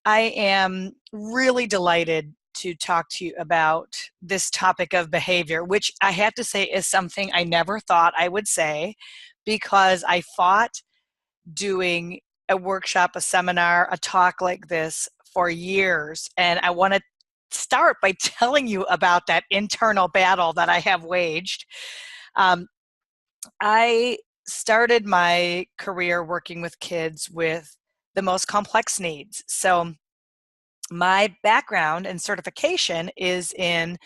I am really delighted to talk to you about this topic of behavior, which I have to say is something I never thought I would say because I fought doing a workshop, a seminar, a talk like this for years. And I want to start by telling you about that internal battle that I have waged. Um, I started my career working with kids with the most complex needs. So my background and certification is in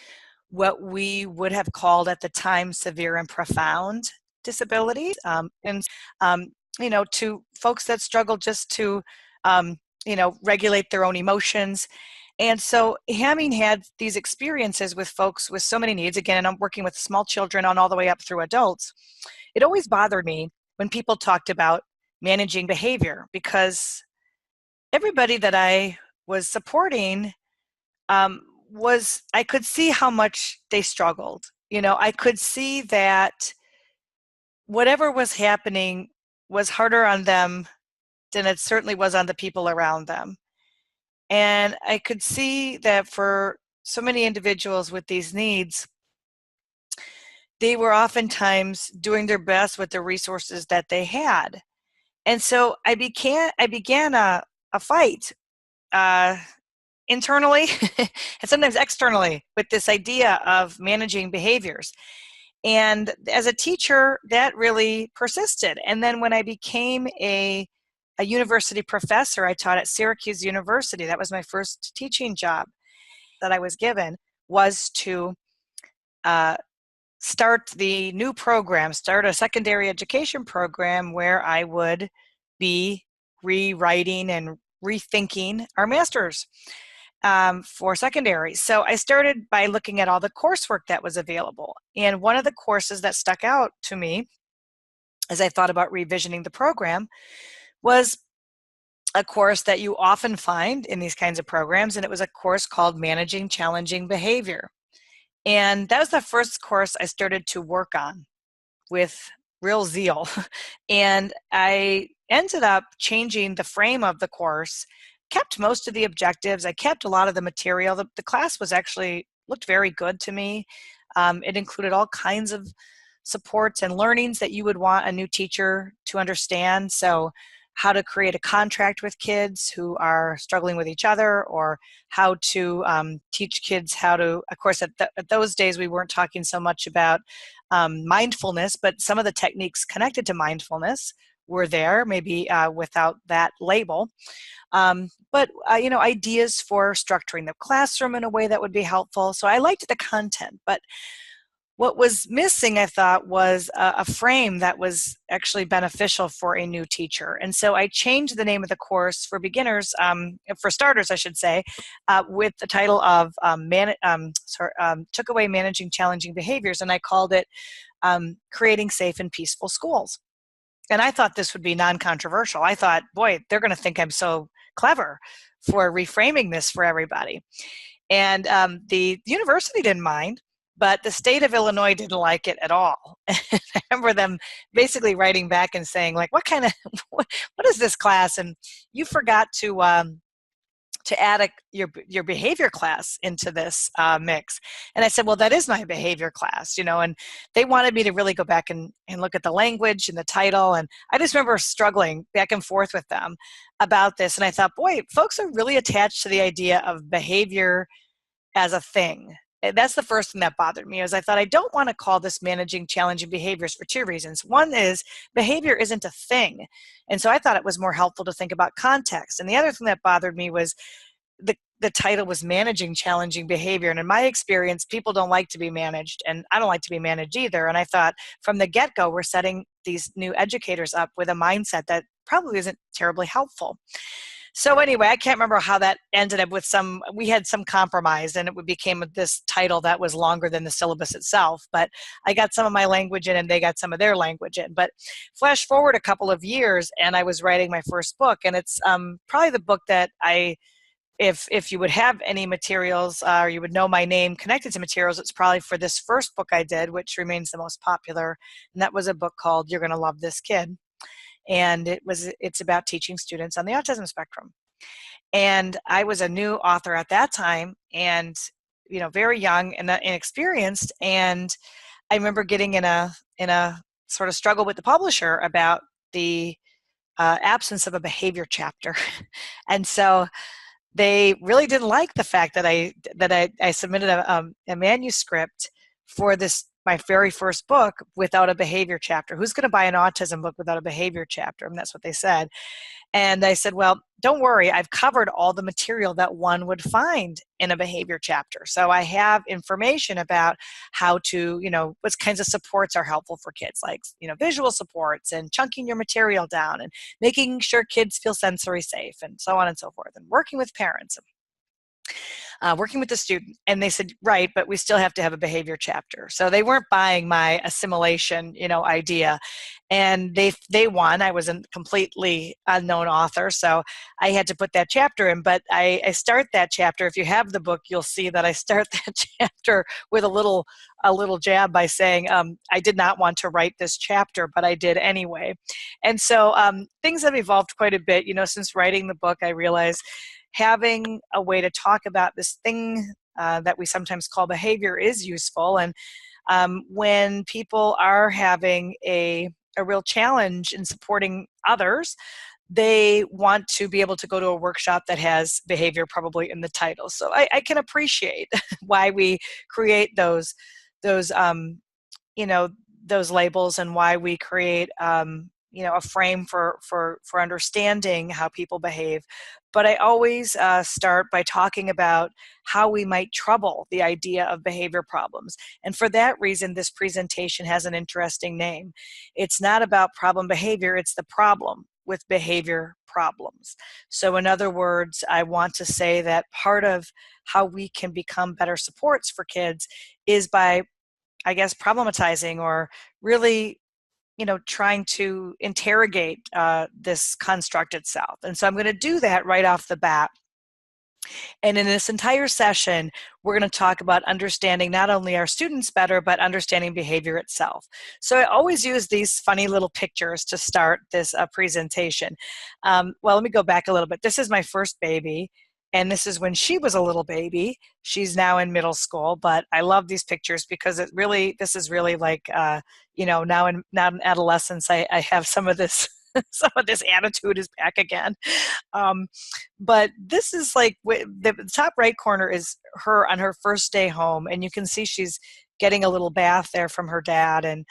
what we would have called at the time severe and profound disabilities, and to folks that struggle just to regulate their own emotions. And so having had these experiences with folks with so many needs, again, and I'm working with small children on all the way up through adults, it always bothered me when people talked about managing behavior, because everybody that I was supporting was, I could see how much they struggled. I could see that whatever was happening was harder on them than it certainly was on the people around them. And I could see that for so many individuals with these needs, they were oftentimes doing their best with the resources that they had. And so I began a fight internally and sometimes externally with this idea of managing behaviors. And as a teacher, that really persisted. And then when I became a university professor, I taught at Syracuse University. That was my first teaching job that I was given, was to start the new program, start a secondary education program where I would be rewriting and rethinking our master's for secondary. So I started by looking at all the coursework that was available. And one of the courses that stuck out to me as I thought about revisioning the program was a course that you often find in these kinds of programs, and it was a course called Managing Challenging Behavior. And that was the first course I started to work on with real zeal. And I ended up changing the frame of the course, kept most of the objectives. I kept a lot of the material. The class was actually looked very good to me. It included all kinds of supports and learnings that you would want a new teacher to understand. So how to create a contract with kids who are struggling with each other, or how to teach kids how to, of course, at those days we weren't talking so much about mindfulness, but some of the techniques connected to mindfulness were there, maybe without that label. But ideas for structuring the classroom in a way that would be helpful. So I liked the content, but what was missing, I thought, was a frame that was actually beneficial for a new teacher. And so I changed the name of the course for beginners, for starters, I should say, with the title of took away managing challenging behaviors, and I called it Creating Safe and Peaceful Schools. And I thought this would be non-controversial. I thought, boy, they're going to think I'm so clever for reframing this for everybody. And the university didn't mind, but the state of Illinois didn't like it at all. I remember them basically writing back and saying, like, what is this class? And you forgot to add your behavior class into this mix. And I said, well, that is my behavior class, and they wanted me to really go back and look at the language and the title. And I just remember struggling back and forth with them about this. And I thought, boy, folks are really attached to the idea of behavior as a thing. That's the first thing that bothered me, is I thought I don't want to call this managing challenging behaviors for two reasons. One is behavior isn't a thing. And so I thought it was more helpful to think about context. And the other thing that bothered me was the title was Managing Challenging Behavior. And in my experience, people don't like to be managed, and I don't like to be managed either. And I thought from the get-go, we're setting these new educators up with a mindset that probably isn't terribly helpful. So anyway, I can't remember how that ended up with we had some compromise, and it became this title that was longer than the syllabus itself. But I got some of my language in and they got some of their language in. But flash forward a couple of years and I was writing my first book, and it's probably the book that if you would have any materials or you would know my name connected to materials, it's probably for this first book I did, which remains the most popular. And that was a book called You're Gonna Love This Kid. And it's about teaching students on the autism spectrum. And I was a new author at that time, and very young and inexperienced. And I remember getting in a sort of struggle with the publisher about the absence of a behavior chapter. And so they really didn't like the fact that I submitted a manuscript for this, my very first book, without a behavior chapter. Who's going to buy an autism book without a behavior chapter? And that's what they said. And I said, well, don't worry, I've covered all the material that one would find in a behavior chapter. So I have information about how to, what kinds of supports are helpful for kids, like, visual supports and chunking your material down and making sure kids feel sensory safe and so on and so forth, and working with parents. Working with the student. And they said, right, but we still have to have a behavior chapter. So they weren't buying my assimilation, idea. And they won. I was a completely unknown author, so I had to put that chapter in. But I start that chapter. If you have the book, you'll see that I start that chapter with a little jab by saying, I did not want to write this chapter, but I did anyway. And so things have evolved quite a bit. Since writing the book, I realized having a way to talk about this thing that we sometimes call behavior is useful. And when people are having a real challenge in supporting others, they want to be able to go to a workshop that has behavior probably in the title. So I can appreciate why we create those those labels, and why we create a frame for understanding how people behave. But I always start by talking about how we might trouble the idea of behavior problems. And for that reason, this presentation has an interesting name. It's not about problem behavior, it's the problem with behavior problems. So in other words, I want to say that part of how we can become better supports for kids is by, I guess, problematizing, or really trying to interrogate this construct itself. And so I'm going to do that right off the bat. And in this entire session, we're going to talk about understanding not only our students better, but understanding behavior itself. So I always use these funny little pictures to start this presentation. Well, let me go back a little bit. This is my first baby. And this is when she was a little baby. She's now in middle school, but I love these pictures because this is really like, now in adolescence, I have some of this, some of this attitude is back again. But this is like, the top right corner is her on her first day home, and you can see she's getting a little bath there from her dad, and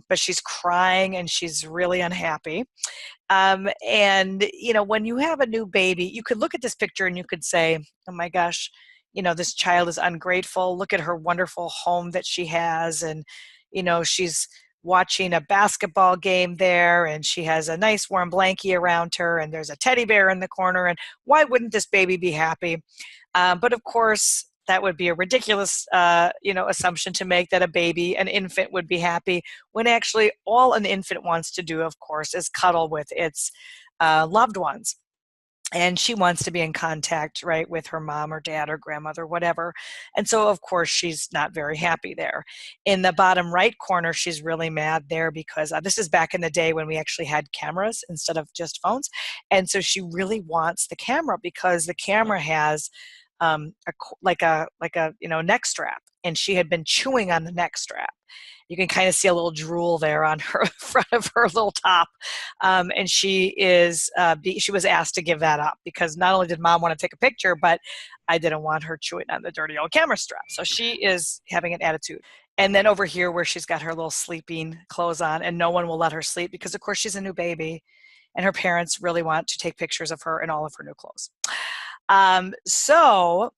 but she's crying and she's really unhappy. And when you have a new baby, you could look at this picture and you could say, oh my gosh, this child is ungrateful. Look at her wonderful home that she has. And, she's watching a basketball game there, and she has a nice warm blankie around her, and there's a teddy bear in the corner. And why wouldn't this baby be happy? But of course, that would be a ridiculous, assumption to make, that an infant would be happy, when actually all an infant wants to do, of course, is cuddle with its loved ones. And she wants to be in contact, right, with her mom or dad or grandmother, whatever. And so, of course, she's not very happy there. In the bottom right corner, she's really mad there because this is back in the day when we actually had cameras instead of just phones. And so she really wants the camera because the camera has like a neck strap, and she had been chewing on the neck strap. You can kind of see a little drool there on her front of her little top, and she was asked to give that up because not only did mom want to take a picture, but I didn't want her chewing on the dirty old camera strap. So she is having an attitude. And then over here, where she's got her little sleeping clothes on, and no one will let her sleep because, of course, she's a new baby, and her parents really want to take pictures of her in all of her new clothes. So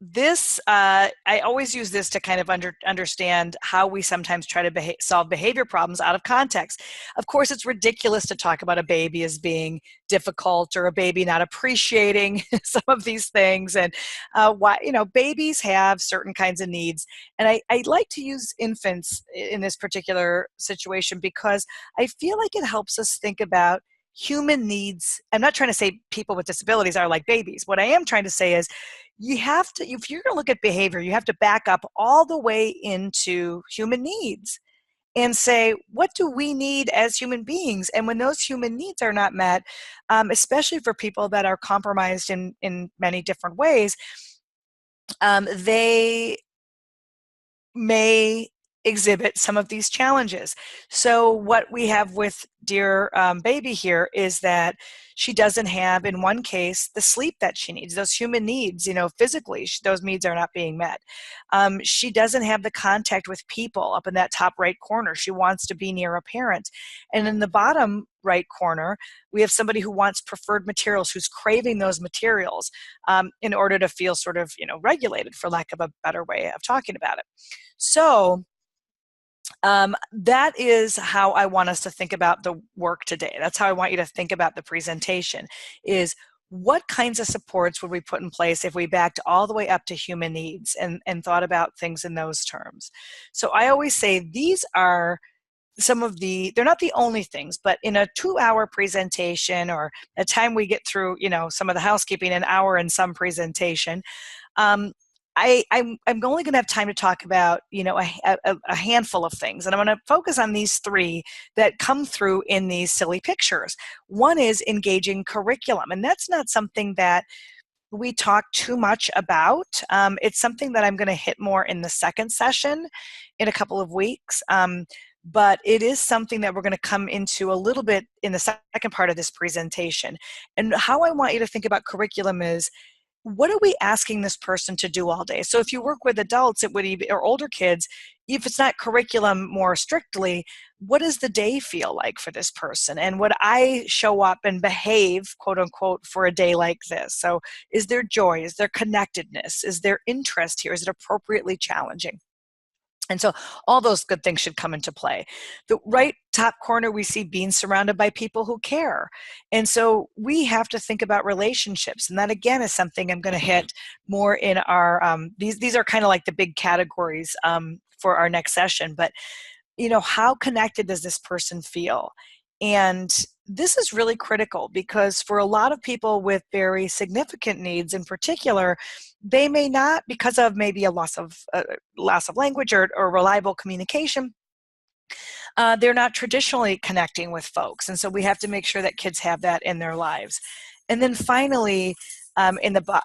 this, I always use this to kind of understand how we sometimes try to solve behavior problems out of context. Of course, it's ridiculous to talk about a baby as being difficult, or a baby not appreciating some of these things. And why, babies have certain kinds of needs. And I like to use infants in this particular situation because I feel like it helps us think about human needs. I'm not trying to say people with disabilities are like babies. What I am trying to say is, you have to, if you're going to look at behavior, you have to back up all the way into human needs. and say, what do we need as human beings? And when those human needs are not met, especially for people that are compromised in many different ways, they may exhibit some of these challenges. So what we have with dear baby here is that she doesn't have, in one case, the sleep that she needs, those human needs, physically, those needs are not being met. She doesn't have the contact with people up in that top right corner. She wants to be near a parent. And in the bottom right corner, we have somebody who wants preferred materials, who's craving those materials in order to feel sort of, regulated, for lack of a better way of talking about it. So that is how I want us to think about the work today. That's how I want you to think about the presentation, is what kinds of supports would we put in place if we backed all the way up to human needs and thought about things in those terms. So I always say these are some of they're not the only things, but in a 2-hour presentation, or a time we get through, some of the housekeeping, an hour in some presentation, I'm only going to have time to talk about, a handful of things. And I'm going to focus on these 3 that come through in these silly pictures. One is engaging curriculum. And that's not something that we talk too much about. It's something that I'm going to hit more in the second session in a couple of weeks. But it is something that we're going to come into a little bit in the second part of this presentation. And how I want you to think about curriculum is, what are we asking this person to do all day? So if you work with adults, it would even, or older kids, if it's not curriculum more strictly, what does the day feel like for this person? And would I show up and behave, quote unquote, for a day like this? So is there joy? Is there connectedness? Is there interest here? Is it appropriately challenging? And so all those good things should come into play. The right top corner, we see being surrounded by people who care. And so we have to think about relationships. And that, again, is something I'm going to hit more in our, these are kind of like the big categories for our next session. But, how connected does this person feel? And this is really critical, because for a lot of people with very significant needs in particular, they may not, because of maybe a loss of language or reliable communication, they're not traditionally connecting with folks. And so we have to make sure that kids have that in their lives. And then finally, in the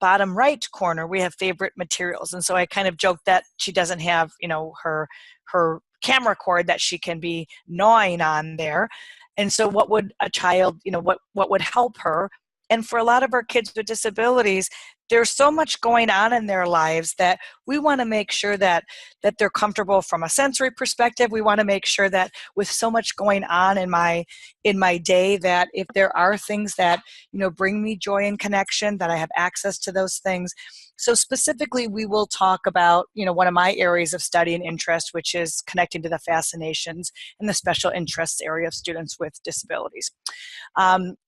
bottom right corner, we have favorite materials. And so I kind of joked that she doesn't have, her camera cord that she can be gnawing on there. And so what would a child, what would help her? And for a lot of our kids with disabilities, there's so much going on in their lives that we want to make sure that they're comfortable from a sensory perspective. We want to make sure that with so much going on in my day, that if there are things that, bring me joy and connection, that I have access to those things. So specifically, we will talk about, one of my areas of study and interest, which is connecting to the fascinations and the special interests area of students with disabilities.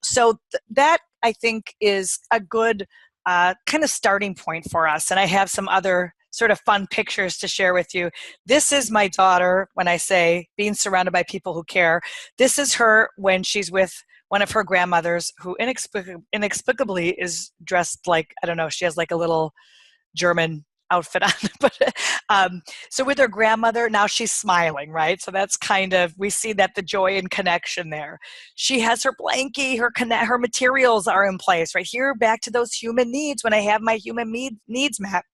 So that, I think, is a good kind of starting point for us. And I have some other sort of fun pictures to share with you. This is my daughter when I say being surrounded by people who care. This is her when she's with one of her grandmothers, who inexplicably is dressed like, I don't know, she has like a little German outfit on. But so with her grandmother, now she's smiling, right? So that's kind of, we see that the joy and connection there. She has her blankie, her materials are in place right here. Back to those human needs. When I have my human needs met,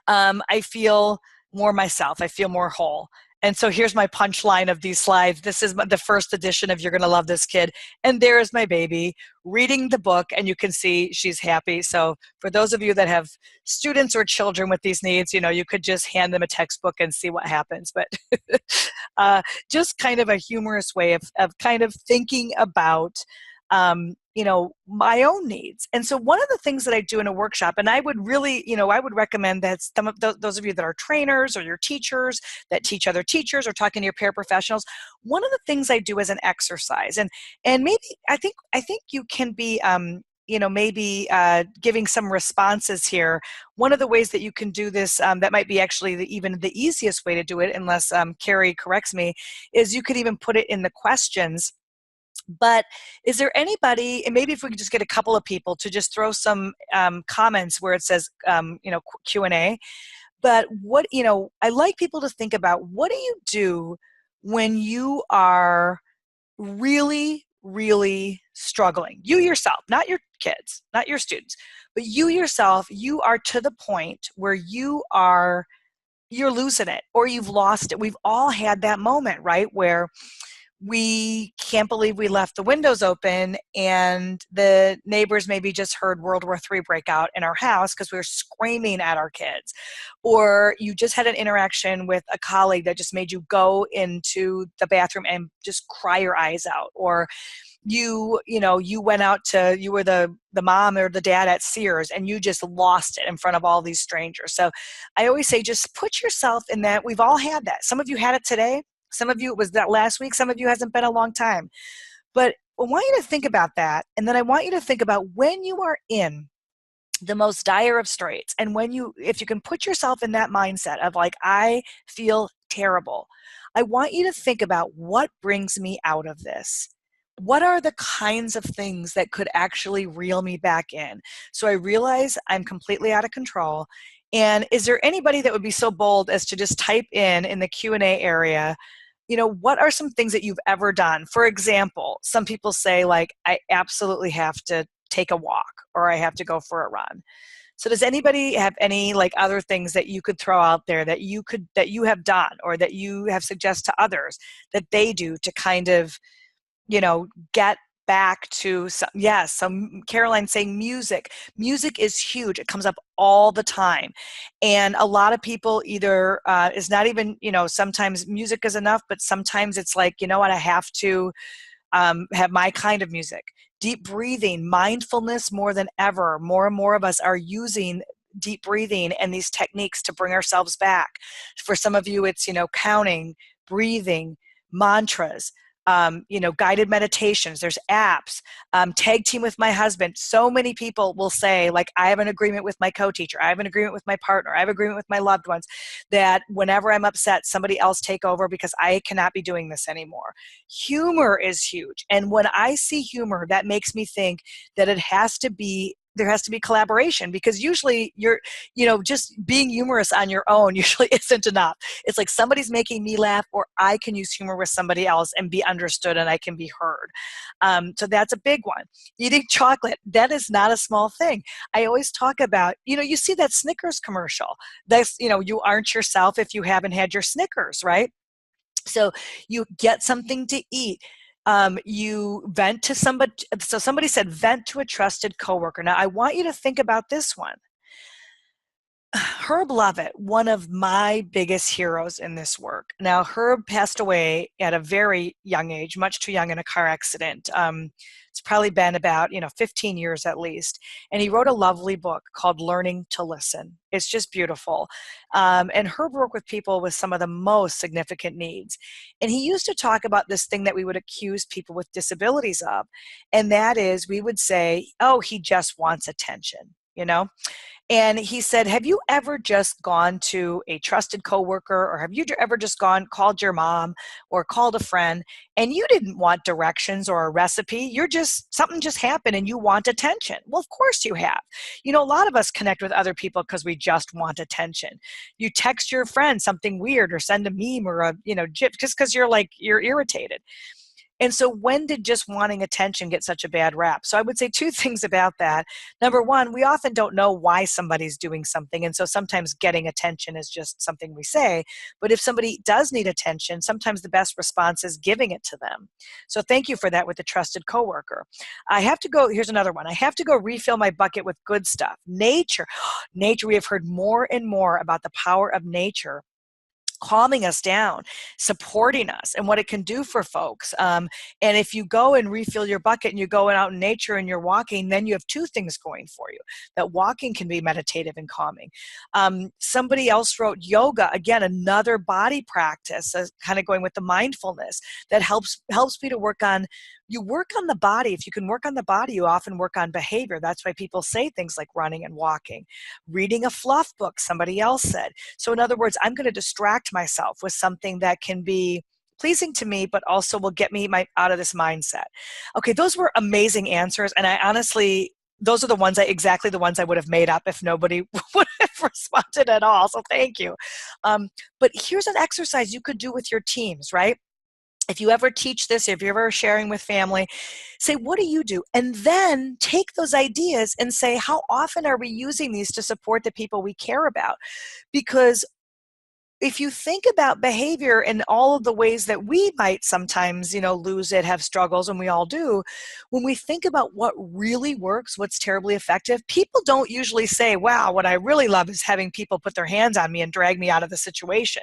I feel more myself. I feel more whole. And so here's my punchline of these slides. This is the first edition of You're Gonna Love This Kid. And there is my baby reading the book, and you can see she's happy. So for those of you that have students or children with these needs, you could just hand them a textbook and see what happens. But just kind of a humorous way of kind of thinking about my own needs. And so one of the things that I do in a workshop, and I would really, I would recommend that some of those of you that are trainers or your teachers that teach other teachers or talking to your paraprofessionals, one of the things I do as an exercise, and maybe I think you can be maybe giving some responses here. One of the ways that you can do this, that might be actually even the easiest way to do it, unless Carrie corrects me, is you could even put it in the questions. But is there anybody, and maybe if we could just get a couple of people to just throw some comments where it says, Q&A, But what, I like people to think about, what do you do when you are really, really struggling? You yourself, not your kids, not your students, but you yourself, you are to the point where you're losing it or you've lost it. We've all had that moment, right? Where we can't believe we left the windows open and the neighbors maybe just heard World War III break out in our house because we were screaming at our kids. Or you just had an interaction with a colleague that just made you go into the bathroom and just cry your eyes out. Or you went out to, you were the mom or the dad at Sears and you just lost it in front of all these strangers. So I always say, just put yourself in that. We've all had that. Some of you had it today. Some of you, it was that last week. Some of you hasn't been a long time. But I want you to think about that. And then I want you to think about when you are in the most dire of straits. And if you can put yourself in that mindset of like, I feel terrible, I want you to think about, what brings me out of this? What are the kinds of things that could actually reel me back in? So I realize I'm completely out of control. And is there anybody that would be so bold as to just type in the Q&A area, what are some things that you've ever done? For example, some people say like, I absolutely have to take a walk or I have to go for a run. So does anybody have any like other things that you could throw out there that you have done or that you have suggest to others that they do to kind of, get back to some, yes, some Caroline saying music. Music is huge. It comes up all the time. And a lot of people either is not even, sometimes music is enough, but sometimes it's like, you know what, I have to have my kind of music. Deep breathing, mindfulness more than ever. More and more of us are using deep breathing and these techniques to bring ourselves back. For some of you, it's, counting, breathing, mantras, guided meditations. There's apps, tag team with my husband. So many people will say, like, I have an agreement with my co-teacher. I have an agreement with my partner. I have an agreement with my loved ones that whenever I'm upset, somebody else take over because I cannot be doing this anymore. Humor is huge. And when I see humor, that makes me think that there has to be collaboration, because usually just being humorous on your own usually isn't enough. It's like somebody's making me laugh, or I can use humor with somebody else and be understood and I can be heard. So that's a big one. Eating chocolate, that is not a small thing. I always talk about, you see that Snickers commercial. That's, you aren't yourself if you haven't had your Snickers, right? So you get something to eat. You vent to somebody. So somebody said, vent to a trusted coworker. Now I want you to think about this one. Herb Lovett, one of my biggest heroes in this work. Now, Herb passed away at a very young age, much too young, in a car accident. It's probably been about 15 years at least. And he wrote a lovely book called Learning to Listen. It's just beautiful. And Herb worked with people with some of the most significant needs. And he used to talk about this thing that we would accuse people with disabilities of. And that is, we would say, oh, he just wants attention, And he said, have you ever just gone to a trusted coworker, or have you ever just called your mom or called a friend, and you didn't want directions or a recipe? Something just happened and you want attention. Well, of course you have. A lot of us connect with other people because we just want attention. You text your friend something weird or send a meme or a, GIF just because you're irritated. And so when did just wanting attention get such a bad rap? So I would say two things about that. Number one, we often don't know why somebody's doing something. And so sometimes getting attention is just something we say. But if somebody does need attention, sometimes the best response is giving it to them. So thank you for that with the trusted coworker. Here's another one. I have to go refill my bucket with good stuff. Nature. Nature, we have heard more and more about the power of nature calming us down, supporting us, and what it can do for folks. And if you go and refill your bucket and you go out in nature and you're walking, then you have two things going for you. That walking can be meditative and calming. Somebody else wrote yoga, again, another body practice, kind of going with the mindfulness that helps me to work on. You work on the body. If you can work on the body, you often work on behavior. That's why people say things like running and walking. Reading a fluff book, somebody else said. So in other words, I'm going to distract myself with something that can be pleasing to me, but also will get me out of this mindset. Okay, those were amazing answers. And I honestly, those are exactly the ones I would have made up if nobody would have responded at all, so thank you. But here's an exercise you could do with your teams, right? If you ever teach this, if you're ever sharing with family, say, what do you do? And then take those ideas and say, how often are we using these to support the people we care about? Because if you think about behavior and all of the ways that we might sometimes, lose it, have struggles, and we all do, when we think about what really works, what's terribly effective, people don't usually say, wow, what I really love is having people put their hands on me and drag me out of the situation.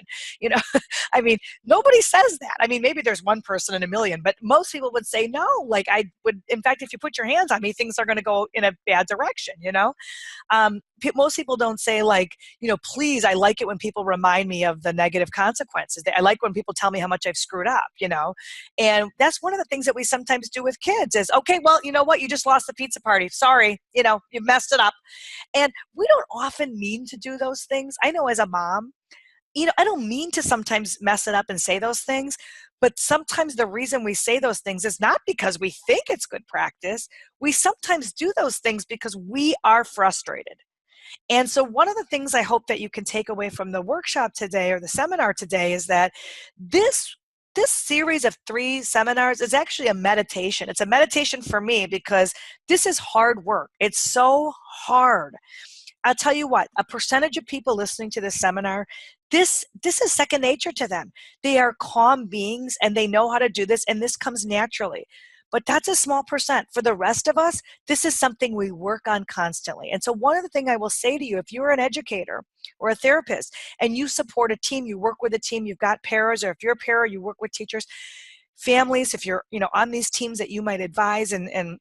I mean, nobody says that. I mean, maybe there's one person in a million, but most people would say no. Like, I would, in fact, if you put your hands on me, things are going to go in a bad direction, most people don't say, like, please, I like it when people remind me of the negative consequences. I like when people tell me how much I've screwed up, and that's one of the things that we sometimes do with kids is, okay, well, you know what, you just lost the pizza party. Sorry, you messed it up. And we don't often mean to do those things. I know as a mom, I don't mean to sometimes mess it up and say those things, but sometimes the reason we say those things is not because we think it's good practice. We sometimes do those things because we are frustrated. And so one of the things I hope that you can take away from the workshop today or the seminar today is that this series of 3 seminars is actually a meditation. It's a meditation for me because this is hard work. It's so hard. I'll tell you what, a percentage of people listening to this seminar, this is second nature to them. They are calm beings and they know how to do this, and this comes naturally. But that's a small percent. For the rest of us, this is something we work on constantly. And so one of the things I will say to you, if you're an educator or a therapist and you support a team, you work with a team, you've got paras, or if you're a para, you work with teachers, families, if you're on these teams that you might advise and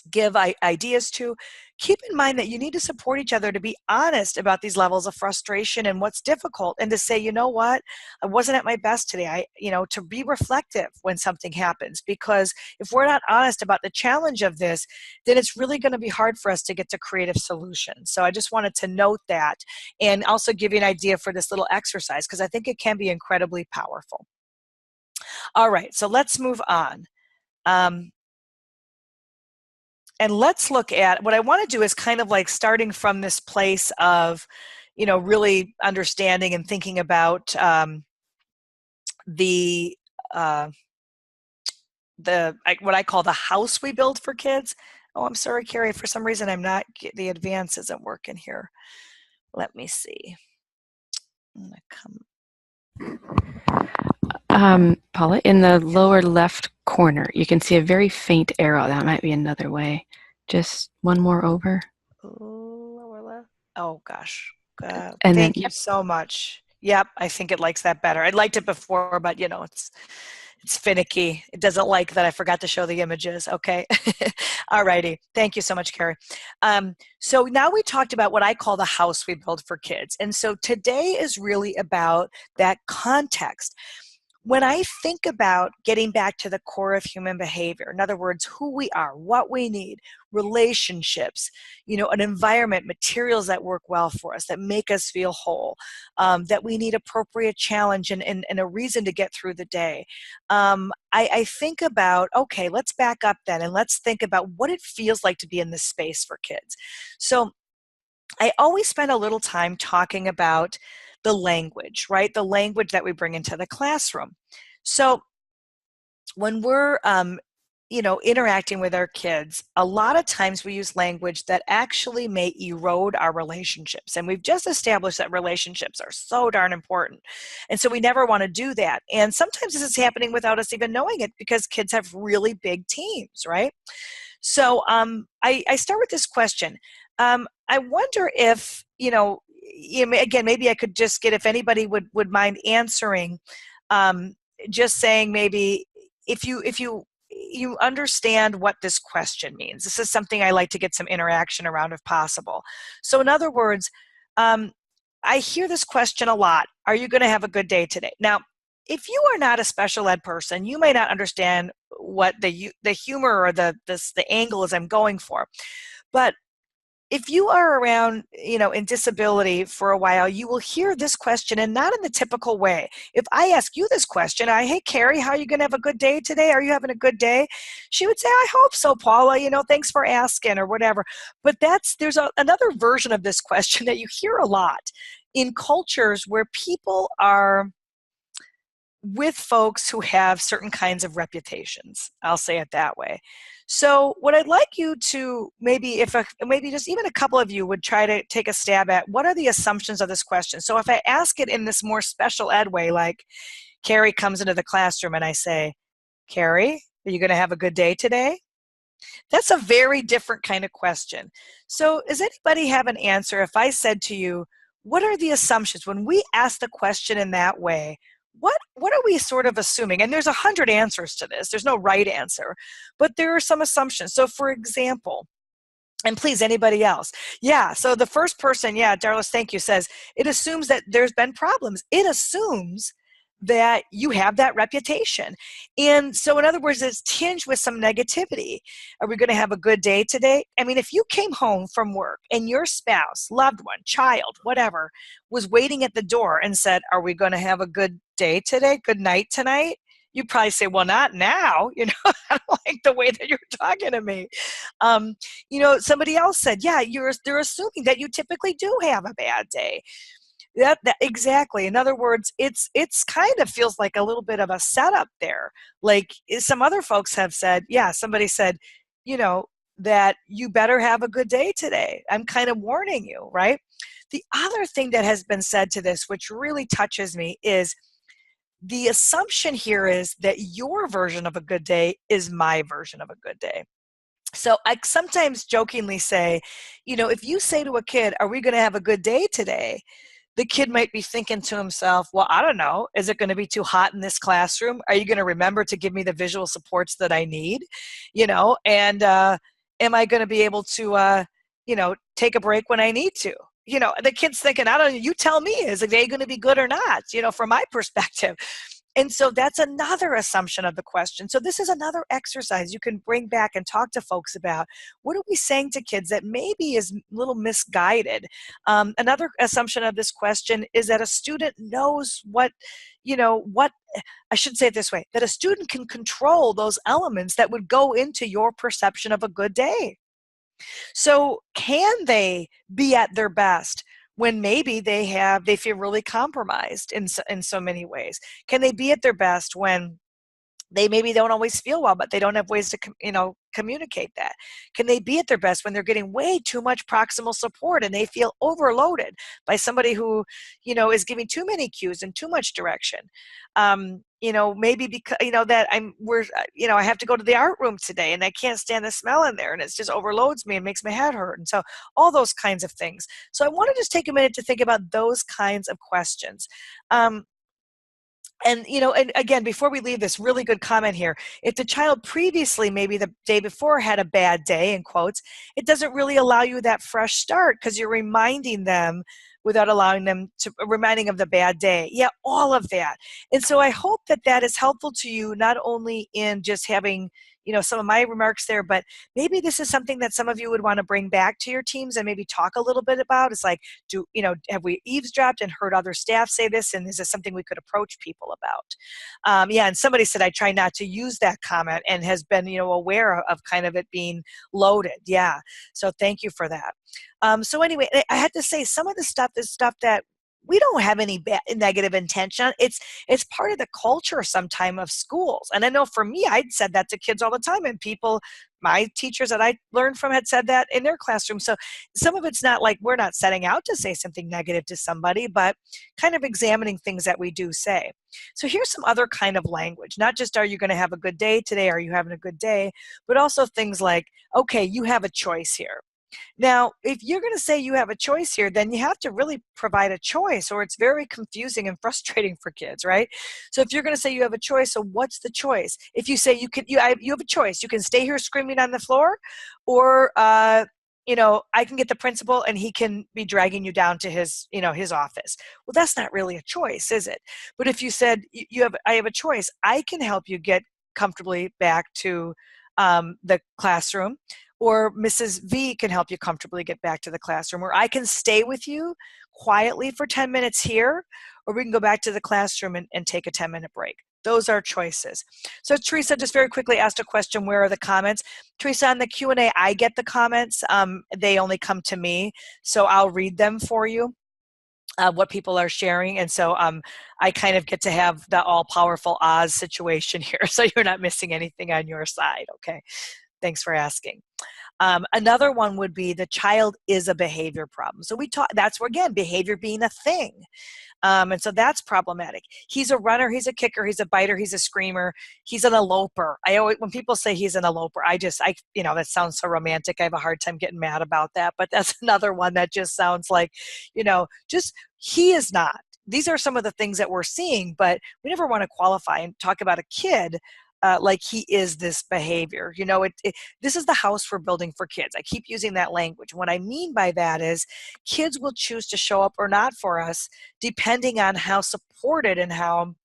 give ideas to, keep in mind that you need to support each other to be honest about these levels of frustration and what's difficult, and to say, you know what, I wasn't at my best today. To be reflective when something happens, because if we're not honest about the challenge of this, then it's really going to be hard for us to get to creative solutions. So I just wanted to note that and also give you an idea for this little exercise because I think it can be incredibly powerful. All right, so let's move on. And let's look at what I want to do is kind of like starting from this place of, really understanding and thinking about what I call the house we build for kids. Oh, I'm sorry, Carrie. For some reason, the advance isn't working here. Let me see. I'm gonna come. Paula, in the lower left corner, you can see a very faint arrow. That might be another way. Just one more over. Lower left. Oh, gosh. And thank you so much. Yep, I think it likes that better. I liked it before, but it's finicky. It doesn't like that I forgot to show the images. Okay. All righty. Thank you so much, Carrie. So now we talked about what I call the house we build for kids. And so today is really about that context. When I think about getting back to the core of human behavior, in other words, who we are, what we need, relationships, an environment, materials that work well for us, that make us feel whole, that we need appropriate challenge and a reason to get through the day. I think about, okay, let's back up then and let's think about what it feels like to be in this space for kids. So I always spend a little time talking about the language, right? The language that we bring into the classroom. So when we're, interacting with our kids, a lot of times we use language that actually may erode our relationships. And we've just established that relationships are so darn important. And so we never want to do that. And sometimes this is happening without us even knowing it because kids have really big teams, right? So I start with this question. I wonder if, again, maybe I could just get, if anybody would mind answering, just saying maybe if you understand what this question means. This is something I like to get some interaction around if possible. So in other words, I hear this question a lot. Are you going to have a good day today? Now, if you are not a special ed person, you may not understand what the humor or the angle is I'm going for. But if you are around, in disability for a while, you will hear this question, and not in the typical way. If I ask you this question, hey, Carrie, how are you going to have a good day today? Are you having a good day? She would say, I hope so, Paula, thanks for asking, or whatever. But there's another version of this question that you hear a lot in cultures where people are with folks who have certain kinds of reputations. I'll say it that way. So what I'd like you to maybe just even a couple of you would try to take a stab at, what are the assumptions of this question? So if I ask it in this more special ed way, like Carrie comes into the classroom and I say, Carrie, are you going to have a good day today? That's a very different kind of question. So does anybody have an answer if I said to you, what are the assumptions when we ask the question in that way? What are we sort of assuming? And there's 100 answers to this. There's no right answer, but there are some assumptions. So for example, and please, anybody else? Yeah, so the first person, yeah, Darlis, thank you, says, it assumes that there's been problems. It assumes that you have that reputation. And so in other words, it's tinged with some negativity. Are we going to have a good day today? I mean, if you came home from work and your spouse, loved one, child, whatever, was waiting at the door and said, are we going to have a good day today? Good night tonight? You probably say, well, not now. I don't like the way that you're talking to me. Somebody else said, yeah, they're assuming that you typically do have a bad day. That exactly. In other words, it's kind of feels like a little bit of a setup there. Like some other folks have said, yeah, somebody said, that you better have a good day today. I'm kind of warning you, right? The other thing that has been said to this, which really touches me, is the assumption here is that your version of a good day is my version of a good day. So I sometimes jokingly say, if you say to a kid, are we going to have a good day today? The kid might be thinking to himself, well, I don't know. Is it going to be too hot in this classroom? Are you going to remember to give me the visual supports that I need? And am I going to be able to, take a break when I need to? The kid's thinking, I don't know, you tell me, is the day going to be good or not, from my perspective. And so that's another assumption of the question. So this is another exercise you can bring back and talk to folks about. What are we saying to kids that maybe is a little misguided? Another assumption of this question is that a student knows what I should say it this way, that a student can control those elements that would go into your perception of a good day. So can they be at their best when maybe they feel really compromised in so many ways? Can they be at their best when they maybe don't always feel well, but they don't have ways to communicate that? Can they be at their best when they're getting way too much proximal support and they feel overloaded by somebody who is giving too many cues and too much direction? Maybe because that I have to go to the art room today and I can't stand the smell in there and it just overloads me and makes my head hurt, and so all those kinds of things. So I want to just take a minute to think about those kinds of questions. And again, before we leave, this really good comment here. If the child previously, maybe the day before, had a bad day, in quotes, it doesn't really allow you that fresh start because you're reminding them without allowing them to, reminding of the bad day. Yeah, all of that. And so I hope that that is helpful to you, not only in just having some of my remarks there, but maybe this is something that some of you would want to bring back to your teams and maybe talk a little bit about. It's like, have we eavesdropped and heard other staff say this, and is this something we could approach people about? Yeah, and somebody said, I try not to use that comment and has been, aware of kind of it being loaded. Yeah, so thank you for that. So anyway, I had to say some of the stuff is stuff that we don't have any negative intention. It's part of the culture sometime of schools. And I know for me, I'd said that to kids all the time, and my teachers that I learned from had said that in their classroom. So some of it's not like we're not setting out to say something negative to somebody, but kind of examining things that we do say. So here's some other kind of language, not just are you going to have a good day today, are you having a good day, but also things like, okay, you have a choice here. Now, if you're going to say you have a choice here, then you have to really provide a choice, or it's very confusing and frustrating for kids, right? So if you're going to say you have a choice, so what's the choice? If you say you have a choice, you can stay here screaming on the floor, or I can get the principal and he can be dragging you down to his office. Well, that's not really a choice, is it? But if you said I have a choice, I can help you get comfortably back to the classroom, or Mrs. V can help you comfortably get back to the classroom, or I can stay with you quietly for 10 minutes here, or we can go back to the classroom and take a 10-minute break. Those are choices. So Teresa just very quickly asked a question, where are the comments? Teresa, on the Q&A, I get the comments. They only come to me, so I'll read them for you, what people are sharing. And so I kind of get to have the all-powerful Oz situation here, so you're not missing anything on your side, okay? Thanks for asking. Another one would be the child is a behavior problem. So we talk, that's where, again, behavior being a thing. And so that's problematic. He's a runner, he's a kicker, he's a biter, he's a screamer, he's an eloper. I always, when people say he's an eloper, that sounds so romantic. I have a hard time getting mad about that, but that's another one that just sounds like, just he is not. These are some of the things that we're seeing, but we never want to qualify and talk about a kid like he is this behavior. This is the house we're building for kids. I keep using that language. What I mean by that is kids will choose to show up or not for us depending on how supported and how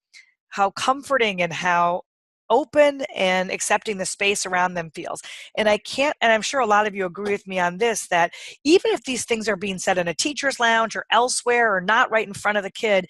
comforting and how open and accepting the space around them feels. And I'm sure a lot of you agree with me on this, that even if these things are being said in a teacher's lounge or elsewhere or not right in front of the kid,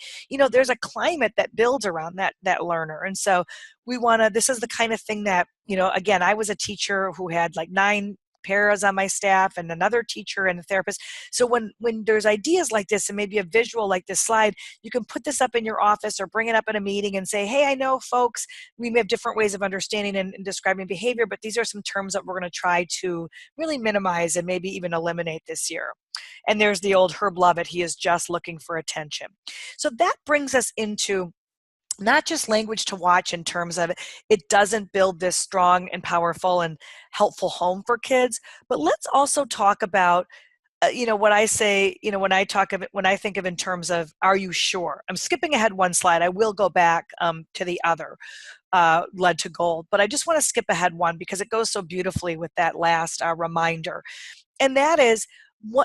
there's a climate that builds around that learner. And so this is the kind of thing that, again, I was a teacher who had like 9 paras on my staff and another teacher and a therapist. So when there's ideas like this and maybe a visual like this slide, you can put this up in your office or bring it up in a meeting and say, hey, I know folks, we may have different ways of understanding and describing behavior, but these are some terms that we're going to try to really minimize and maybe even eliminate this year. And there's the old Herb Lovett, he is just looking for attention. So that brings us into not just language to watch in terms of it doesn't build this strong and powerful and helpful home for kids, but let's also talk about what I say, when I think of in terms of, are you sure? I'm skipping ahead one slide. I will go back to the other, lead to gold, but I just want to skip ahead one because it goes so beautifully with that last reminder. And that is,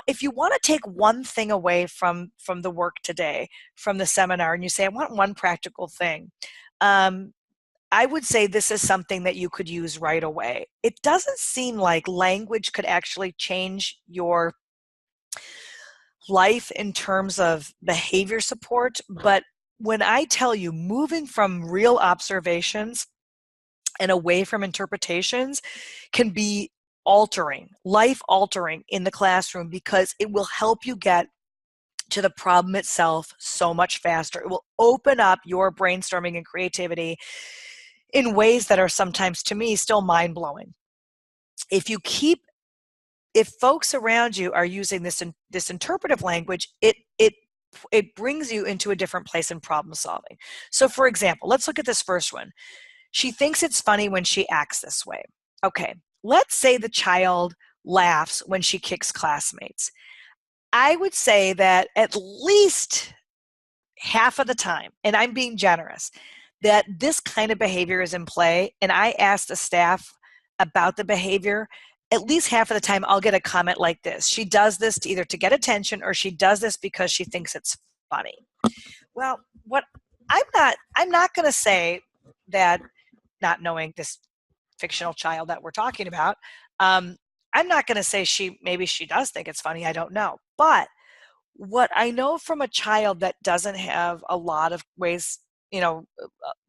if you want to take one thing away from the work today, from the seminar, and you say, I want one practical thing, I would say this is something that you could use right away. It doesn't seem like language could actually change your life in terms of behavior support, but when I tell you moving from real observations and away from interpretations can be life altering in the classroom, because it will help you get to the problem itself so much faster. It will open up your brainstorming and creativity in ways that are sometimes, to me, still mind-blowing. If folks around you are using this interpretive language, it brings you into a different place in problem solving. So for example, let's look at this first one. She thinks it's funny when she acts this way. Okay, let's say the child laughs when she kicks classmates. I would say that at least half of the time, and I'm being generous, that this kind of behavior is in play, and I ask the staff about the behavior, at least half of the time I'll get a comment like this. She does this either to get attention, or she does this because she thinks it's funny. Well, I'm not going to say that, not knowing this fictional child that we're talking about, I'm not going to say maybe she does think it's funny. I don't know. But what I know from a child that doesn't have a lot of ways,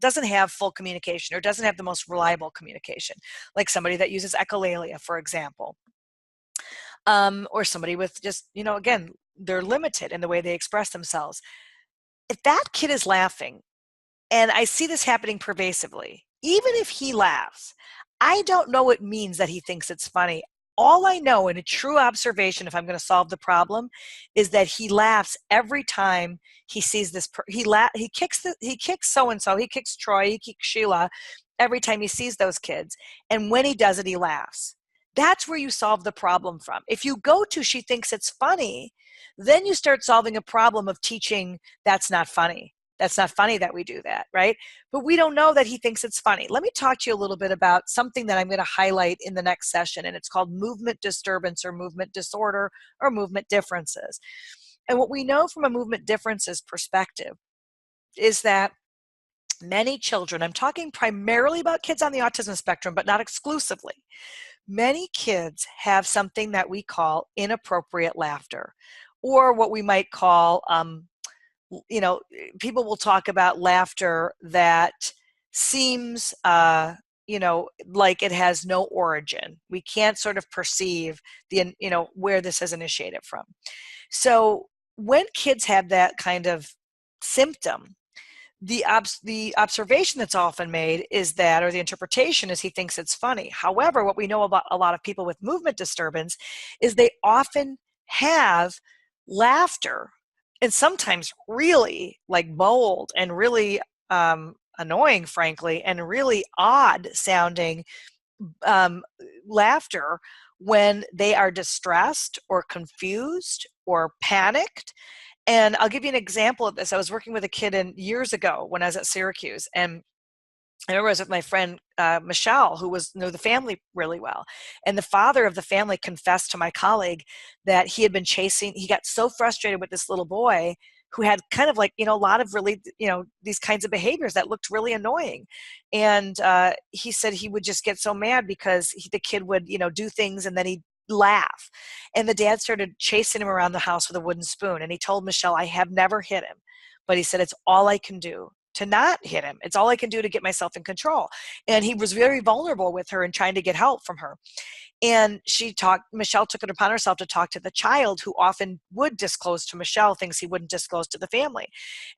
doesn't have full communication or doesn't have the most reliable communication, like somebody that uses echolalia, for example, or somebody with just, again, they're limited in the way they express themselves. If that kid is laughing, and I see this happening pervasively, even if he laughs, I don't know it means that he thinks it's funny. All I know in a true observation, if I'm going to solve the problem, is that he laughs every time he sees this. He kicks so-and-so, he kicks Troy, he kicks Sheila every time he sees those kids. And when he does it, he laughs. That's where you solve the problem from. If you go to, she thinks it's funny, then you start solving a problem of teaching that's not funny. That's not funny that we do that, right? But we don't know that he thinks it's funny. Let me talk to you a little bit about something that I'm going to highlight in the next session, and it's called movement disturbance or movement disorder or movement differences. And what we know from a movement differences perspective is that many children, I'm talking primarily about kids on the autism spectrum, but not exclusively, Many kids have something that we call inappropriate laughter, or what we might call, you know, people will talk about laughter that seems, you know, like it has no origin. We can't sort of perceive the, you know, where this has initiated from. So when kids have that kind of symptom, the observation that's often made is that, or the interpretation is, he thinks it's funny. However, what we know about a lot of people with movement disturbance is they often have laughter, and sometimes really like bold and really annoying, frankly, and really odd sounding um, laughter when they are distressed or confused or panicked. And I'll give you an example of this. I was working with a kid years ago when I was at Syracuse, and I remember I was with my friend Michelle, who knew the family really well. And the father of the family confessed to my colleague that he had been chasing, he got so frustrated with this little boy who had kind of like, you know, a lot of really, you know, these kinds of behaviors that looked really annoying. And he said he would just get so mad because the kid would, you know, do things and then he'd laugh. And the dad started chasing him around the house with a wooden spoon. And he told Michelle, I have never hit him, but he said, it's all I can do to not hit him. It's all I can do to get myself in control. And he was very vulnerable with her and trying to get help from her. And Michelle took it upon herself to talk to the child, who often would disclose to Michelle things he wouldn't disclose to the family.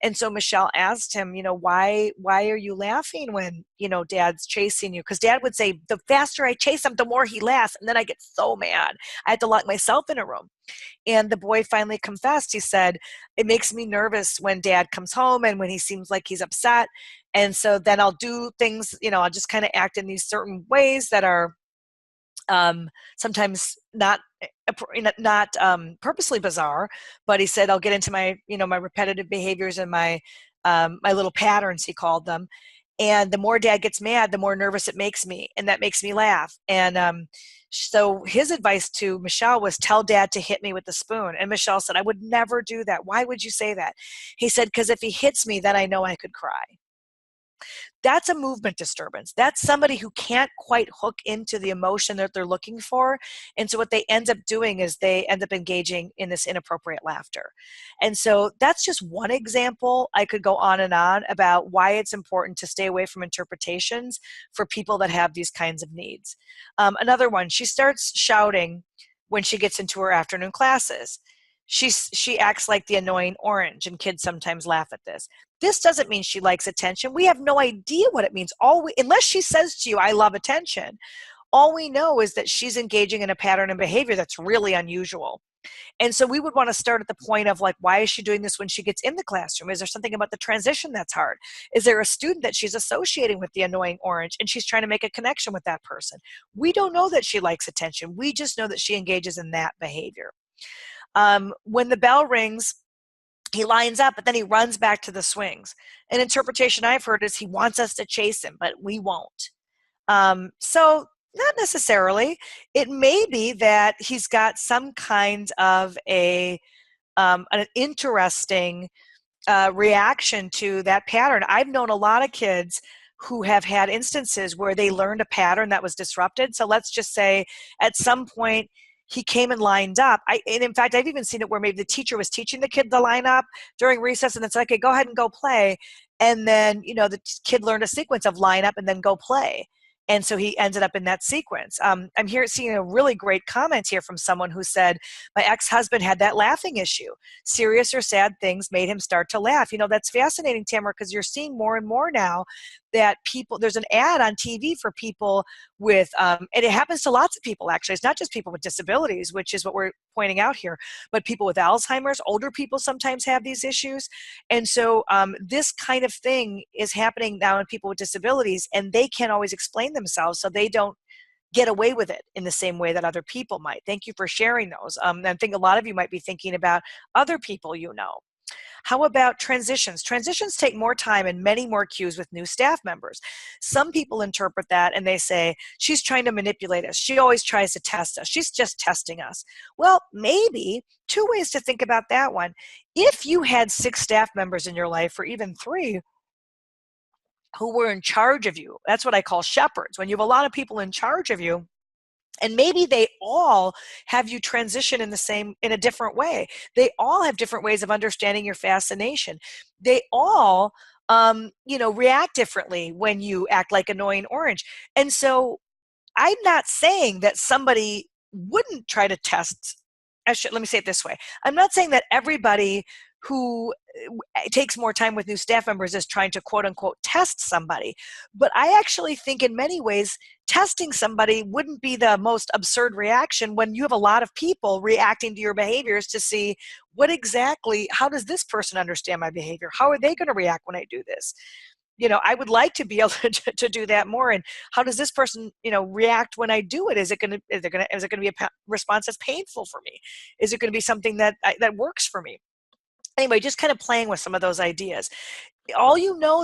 And so Michelle asked him, you know, why are you laughing when, you know, dad's chasing you? Because dad would say, the faster I chase him, the more he laughs. And then I get so mad. I had to lock myself in a room. And the boy finally confessed. He said, it makes me nervous when dad comes home and when he seems like he's upset. And so then I'll do things, you know, I'll just kind of act in these certain ways that are sometimes not purposely bizarre, but he said I'll get into my, you know, my repetitive behaviors and my little patterns, he called them. And the more dad gets mad, the more nervous it makes me, and that makes me laugh. And so his advice to Michelle was, tell dad to hit me with the spoon. And Michelle said, I would never do that. Why would you say that? He said, because if he hits me, then I know I could cry. That's a movement disturbance. That's somebody who can't quite hook into the emotion that they're looking for. And so what they end up doing is they end up engaging in this inappropriate laughter. And so that's just one example. I could go on and on about why it's important to stay away from interpretations for people that have these kinds of needs. Another one, she starts shouting when she gets into her afternoon classes. She acts like the annoying orange, and kids sometimes laugh at this. This doesn't mean she likes attention. We have no idea what it means. Unless she says to you, I love attention, all we know is that she's engaging in a pattern and behavior that's really unusual. And so we would want to start at the point of like, why is she doing this when she gets in the classroom? Is there something about the transition that's hard? Is there a student that she's associating with the annoying orange and she's trying to make a connection with that person? We don't know that she likes attention. We just know that she engages in that behavior. When the bell rings, he lines up, but then he runs back to the swings. An interpretation I've heard is he wants us to chase him, but we won't. So not necessarily. It may be that he's got some kind of an interesting reaction to that pattern. I've known a lot of kids who have had instances where they learned a pattern that was disrupted. So let's just say at some point he came and lined up. And in fact, I've even seen it where maybe the teacher was teaching the kid to line up during recess, and it's like, okay, go ahead and go play. And then, you know, the kid learned a sequence of line up and then go play. And so he ended up in that sequence. I'm seeing a really great comment here from someone who said, my ex-husband had that laughing issue. Serious or sad things made him start to laugh. You know, that's fascinating, Tamara, because you're seeing more and more now that there's an ad on TV for people with, and it happens to lots of people, actually. It's not just people with disabilities, which is what we're pointing out here, but people with Alzheimer's, older people sometimes have these issues. And so this kind of thing is happening now in people with disabilities, and they can't always explain themselves, so they don't get away with it in the same way that other people might. Thank you for sharing those. I think a lot of you might be thinking about other people you know. How about transitions? Transitions take more time and many more cues with new staff members. Some people interpret that and they say, she's trying to manipulate us. She always tries to test us. She's just testing us. Well, maybe two ways to think about that one. If you had 6 staff members in your life, or even 3, who were in charge of you, that's what I call shepherds. When you have a lot of people in charge of you, And maybe they all have you transition in a different way. They all have different ways of understanding your fascination. They all, react differently when you act like annoying orange. And so I'm not saying that somebody wouldn't try to test. Let me say it this way. I'm not saying that everybody who takes more time with new staff members is trying to quote unquote test somebody. But I actually think in many ways, testing somebody wouldn't be the most absurd reaction when you have a lot of people reacting to your behaviors to see how does this person understand my behavior? How are they going to react when I do this? I would like to be able to do that more. And how does this person, react when I do it? Is it going to be a response that's painful for me? Is it going to be something that works for me? Anyway, just kind of playing with some of those ideas. All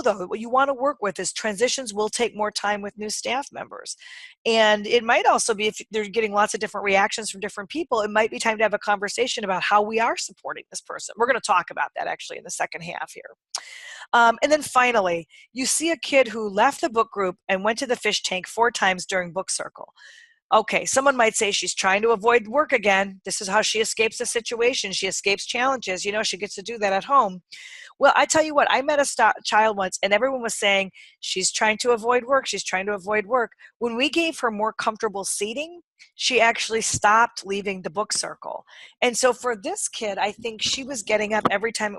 though, what you want to work with is transitions will take more time with new staff members. And it might also be, if they're getting lots of different reactions from different people, it might be time to have a conversation about how we are supporting this person. We're going to talk about that actually in the second half here. And then finally, you see a kid who left the book group and went to the fish tank 4 times during book circle. Okay, someone might say she's trying to avoid work again. This is how she escapes the situation. She escapes challenges. She gets to do that at home. Well, I tell you what, I met a child once and everyone was saying, she's trying to avoid work. She's trying to avoid work. When we gave her more comfortable seating, she actually stopped leaving the book circle. And so for this kid, I think she was getting up every time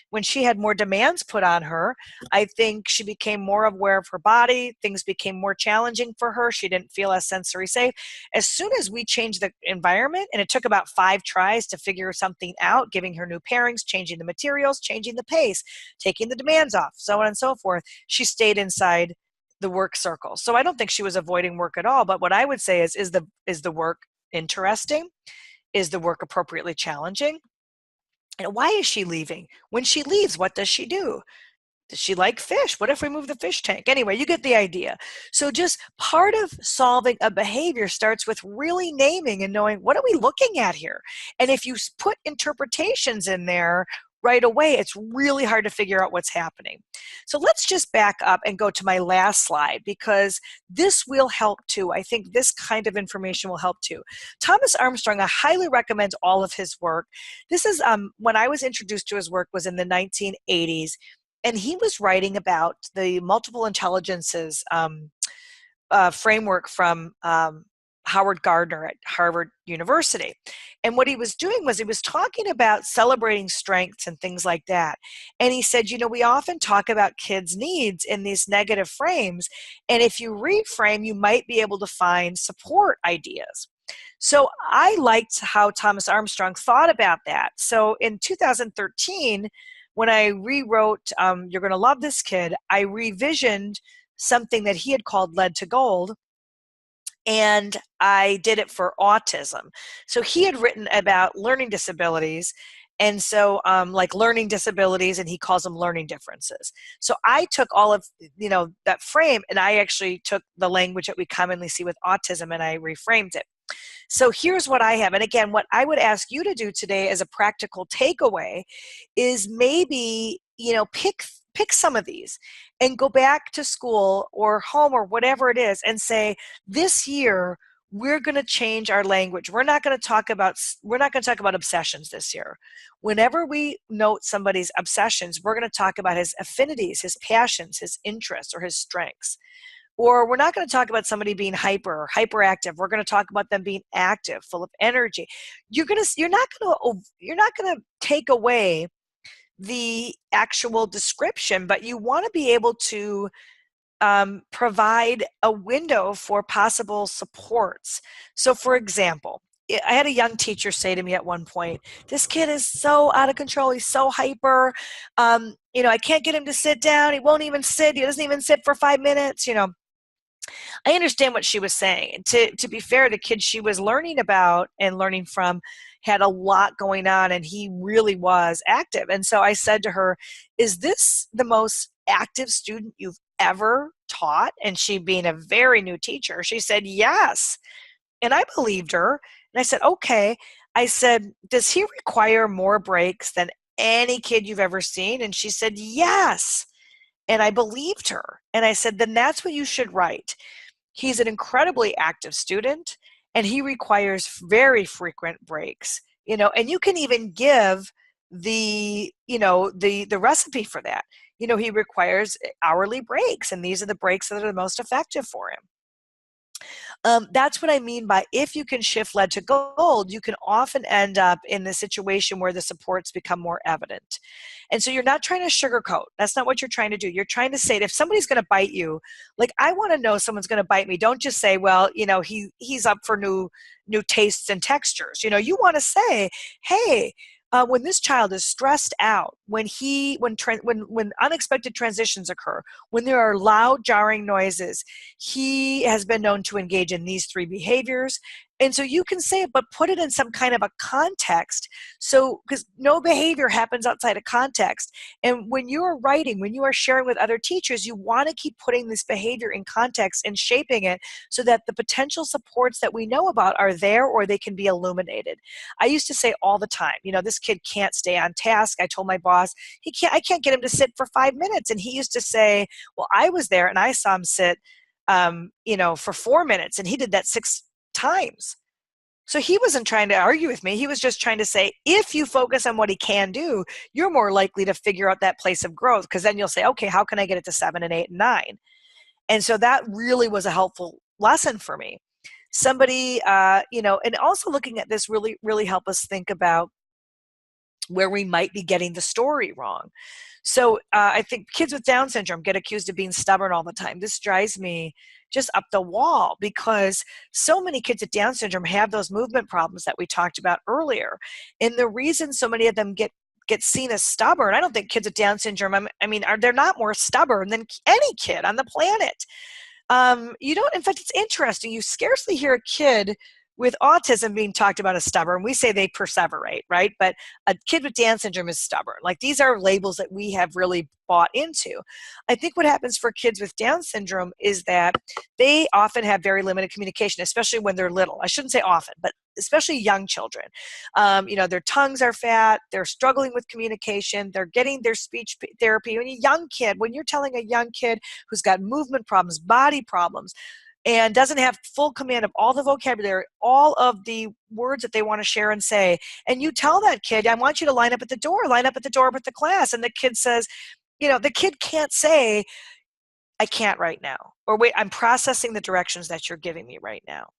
when she had more demands put on her. I think she became more aware of her body. Things became more challenging for her. She didn't feel as sensory safe. As soon as we changed the environment, and it took about 5 tries to figure something out, giving her new pairings, changing the materials, changing the pace, taking the demands off, so on and so forth, she stayed inside the work circle. So I don't think she was avoiding work at all. But what I would say is the work interesting? Is the work appropriately challenging? And why is she leaving? When she leaves, what does she do? Does she like fish? What if we move the fish tank? Anyway, you get the idea. So just part of solving a behavior starts with really naming and knowing, what are we looking at here? And if you put interpretations in there right away, it's really hard to figure out what's happening. So let's just back up and go to my last slide, because this will help too. I think this kind of information will help too. Thomas Armstrong, I highly recommend all of his work. This is, when I was introduced to his work was in the 1980s. And he was writing about the multiple intelligences framework from Howard Gardner at Harvard University. And what he was doing was he was talking about celebrating strengths and things like that. And he said, we often talk about kids' needs in these negative frames. And if you reframe, you might be able to find support ideas. So I liked how Thomas Armstrong thought about that. So in 2013, when I rewrote You're Gonna Love This Kid, I revisioned something that he had called Lead to Gold, and I did it for autism. So he had written about learning disabilities, and so like learning disabilities, and he calls them learning differences. So I took all of that frame, and I actually took the language that we commonly see with autism, and I reframed it. So here's what I have. And again, what I would ask you to do today as a practical takeaway is maybe, pick some of these and go back to school or home or whatever it is and say, this year, we're going to change our language. We're not going to talk about obsessions this year. Whenever we note somebody's obsessions, we're going to talk about his affinities, his passions, his interests, or his strengths. Or we're not going to talk about somebody being hyperactive. We're going to talk about them being active, full of energy. You're not going to take away the actual description, but you want to be able to provide a window for possible supports. So, for example, I had a young teacher say to me at one point, "This kid is so out of control. He's so hyper. I can't get him to sit down. He won't even sit. He doesn't even sit for 5 minutes." I understand what she was saying. To be fair, the kid she was learning about and learning from had a lot going on, and he really was active. And so I said to her, "Is this the most active student you've ever taught?" And she, being a very new teacher, she said, "Yes." And I believed her. And I said, "Okay." I said, "Does he require more breaks than any kid you've ever seen?" And she said, "Yes." And I believed her. And I said, "Then that's what you should write. He's an incredibly active student, and he requires very frequent breaks, and you can even give the recipe for that. He requires hourly breaks, and these are the breaks that are the most effective for him. That's what I mean by, if you can shift lead to gold, you can often end up in the situation where the supports become more evident. And so you're not trying to sugarcoat. That's not what you're trying to do. You're trying to say, if somebody's going to bite you, like, I want to know someone's going to bite me. Don't just say, well, he's up for new tastes and textures. You want to say, hey, when this child is stressed out, when unexpected transitions occur, when there are loud, jarring noises, he has been known to engage in these 3 behaviors. And so you can say it, but put it in some kind of a context. So, because no behavior happens outside of context. And when you are writing, when you are sharing with other teachers, you want to keep putting this behavior in context and shaping it so that the potential supports that we know about are there, or they can be illuminated. I used to say all the time, this kid can't stay on task. I told my boss, I can't get him to sit for 5 minutes. And he used to say, well, I was there and I saw him sit for 4 minutes, and he did that 6 times. So he wasn't trying to argue with me. He was just trying to say, if you focus on what he can do, you're more likely to figure out that place of growth, because then you'll say, okay, how can I get it to 7 and 8 and 9? And so that really was a helpful lesson for me. Somebody, and also looking at this really, really help us think about where we might be getting the story wrong. So I think kids with Down syndrome get accused of being stubborn all the time. This drives me just up the wall, because so many kids with Down syndrome have those movement problems that we talked about earlier. And the reason so many of them get seen as stubborn, I don't think kids with Down syndrome, they're not more stubborn than any kid on the planet. In fact, it's interesting. You scarcely hear a kid with autism being talked about as stubborn. We say they perseverate, right? But a kid with Down syndrome is stubborn. Like, these are labels that we have really bought into. I think what happens for kids with Down syndrome is that they often have very limited communication, especially when they're little. I shouldn't say often, but especially young children. Their tongues are fat. They're struggling with communication. They're getting their speech therapy. When you're telling a young kid who's got movement problems, body problems, and doesn't have full command of all the vocabulary, all of the words that they want to share and say, and you tell that kid, I want you to line up at the door with the class, and the kid says, the kid can't say, I can't right now, or wait, I'm processing the directions that you're giving me right now,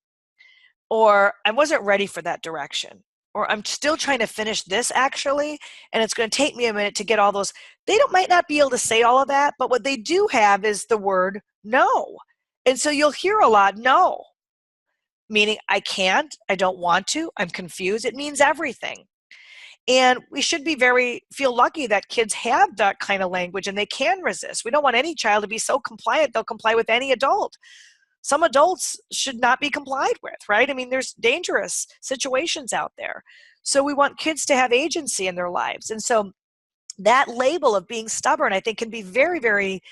or I wasn't ready for that direction, or I'm still trying to finish this actually, and it's going to take me a minute to get all those. They might not be able to say all of that, but what they do have is the word no. And so you'll hear a lot, no, meaning I can't, I don't want to, I'm confused. It means everything. And we should feel lucky that kids have that kind of language and they can resist. We don't want any child to be so compliant they'll comply with any adult. Some adults should not be complied with, right? There's dangerous situations out there. So we want kids to have agency in their lives. And so that label of being stubborn, I think, can be very, very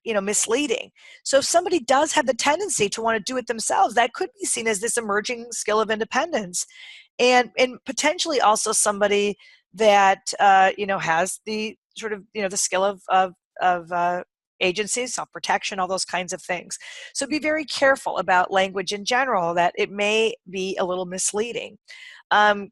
misleading. So if somebody does have the tendency to want to do it themselves, that could be seen as this emerging skill of independence, and potentially also somebody that has the sort of the skill of agency, self-protection, all those kinds of things. So be very careful about language in general, that it may be a little misleading.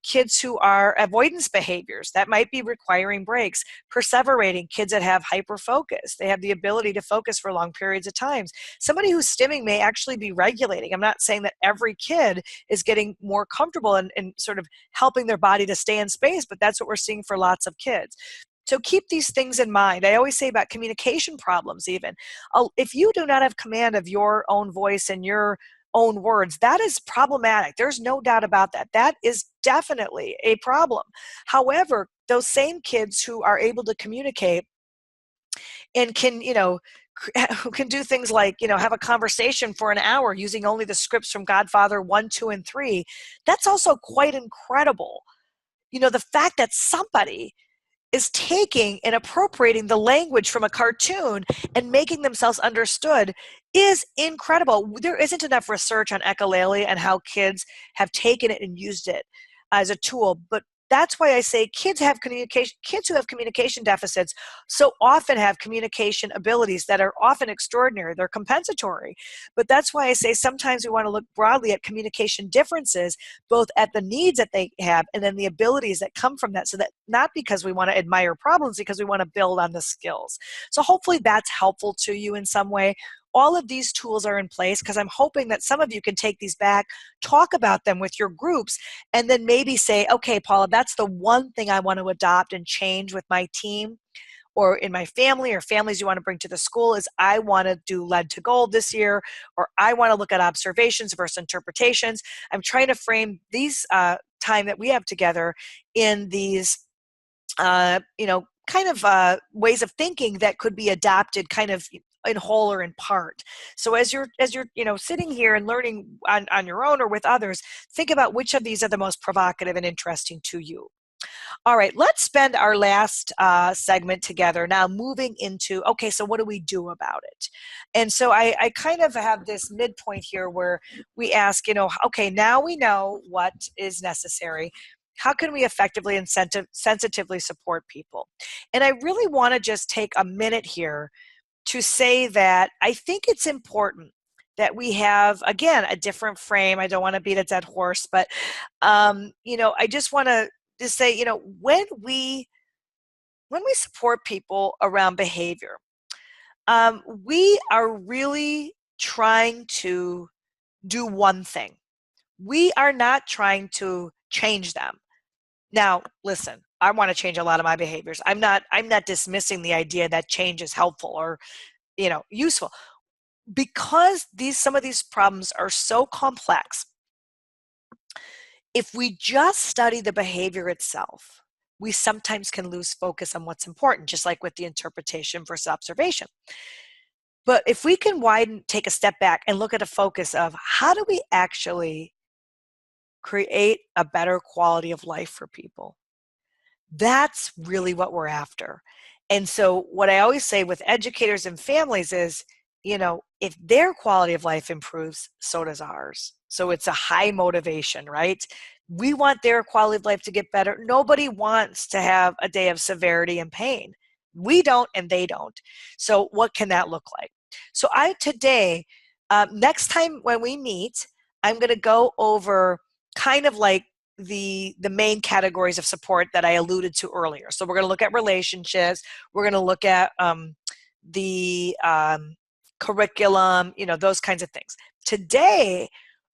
Kids who are avoidance behaviors, that might be requiring breaks. Perseverating, kids that have hyperfocus, they have the ability to focus for long periods of times. Somebody who's stimming may actually be regulating. I'm not saying that every kid is getting more comfortable and sort of helping their body to stay in space, but that's what we're seeing for lots of kids. So keep these things in mind. I always say about communication problems even. If you do not have command of your own voice and your own words, that is problematic. There's no doubt about that. That is definitely a problem. However, those same kids who are able to communicate and can, who can do things like, have a conversation for an hour using only the scripts from Godfather 1, 2, and 3, that's also quite incredible. The fact that somebody is taking and appropriating the language from a cartoon and making themselves understood is incredible. There isn't enough research on echolale and how kids have taken it and used it as a tool, but That's why I say kids who have communication deficits so often have communication abilities that are often extraordinary. They're compensatory. But that's why I say sometimes we want to look broadly at communication differences, both at the needs that they have and then the abilities that come from that. So that not because we want to admire problems, because we want to build on the skills. So hopefully that's helpful to you in some way. All of these tools are in place because I'm hoping that some of you can take these back, talk about them with your groups, and then maybe say, okay, Paula, that's the one thing I want to adopt and change with my team or in my family or families you want to bring to the school is I want to do lead to gold this year, or I want to look at observations versus interpretations. I'm trying to frame these time that we have together in these kind of ways of thinking that could be adopted kind of in whole or in part. So as you're sitting here and learning on your own or with others, think about which of these are the most provocative and interesting to you. All right, let's spend our last segment together now moving into, okay, so what do we do about it? And so I kind of have this midpoint here where we ask, okay, now we know what is necessary. How can we effectively and sensitively support people? And I really want to just take a minute here to say that I think it's important that we have, again, a different frame. I don't want to beat a dead horse, but, I just want to say, when we support people around behavior, we are really trying to do one thing. We are not trying to change them. Now, listen, I want to change a lot of my behaviors. I'm not dismissing the idea that change is helpful or, useful. Because some of these problems are so complex, if we just study the behavior itself, we sometimes can lose focus on what's important, just like with the interpretation versus observation. But if we can take a step back and look at a focus of how do we actually create a better quality of life for people, that's really what we're after. And so what I always say with educators and families is, if their quality of life improves, so does ours. So it's a high motivation, right? We want their quality of life to get better. Nobody wants to have a day of severity and pain. We don't, and they don't. So what can that look like? So today, next time when we meet, I'm going to go over kind of like the main categories of support that I alluded to earlier. So we're going to look at relationships. We're going to look at the curriculum, those kinds of things. Today,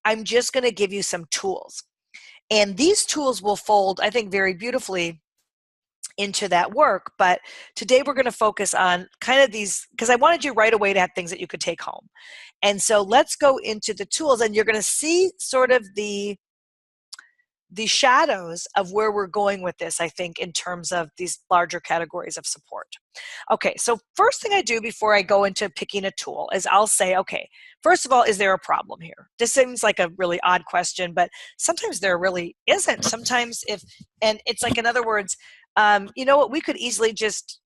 I'm just going to give you some tools. And these tools will fold, I think, very beautifully into that work. But today we're going to focus on kind of these, because I wanted you right away to have things that you could take home. And so let's go into the tools, and you're going to see sort of the shadows of where we're going with this, I think, in terms of these larger categories of support. Okay, so first thing I do before I go into picking a tool is I'll say, okay, first of all, is there a problem here? This seems like a really odd question, but sometimes there really isn't. Sometimes and it's like, in other words, what we could easily just,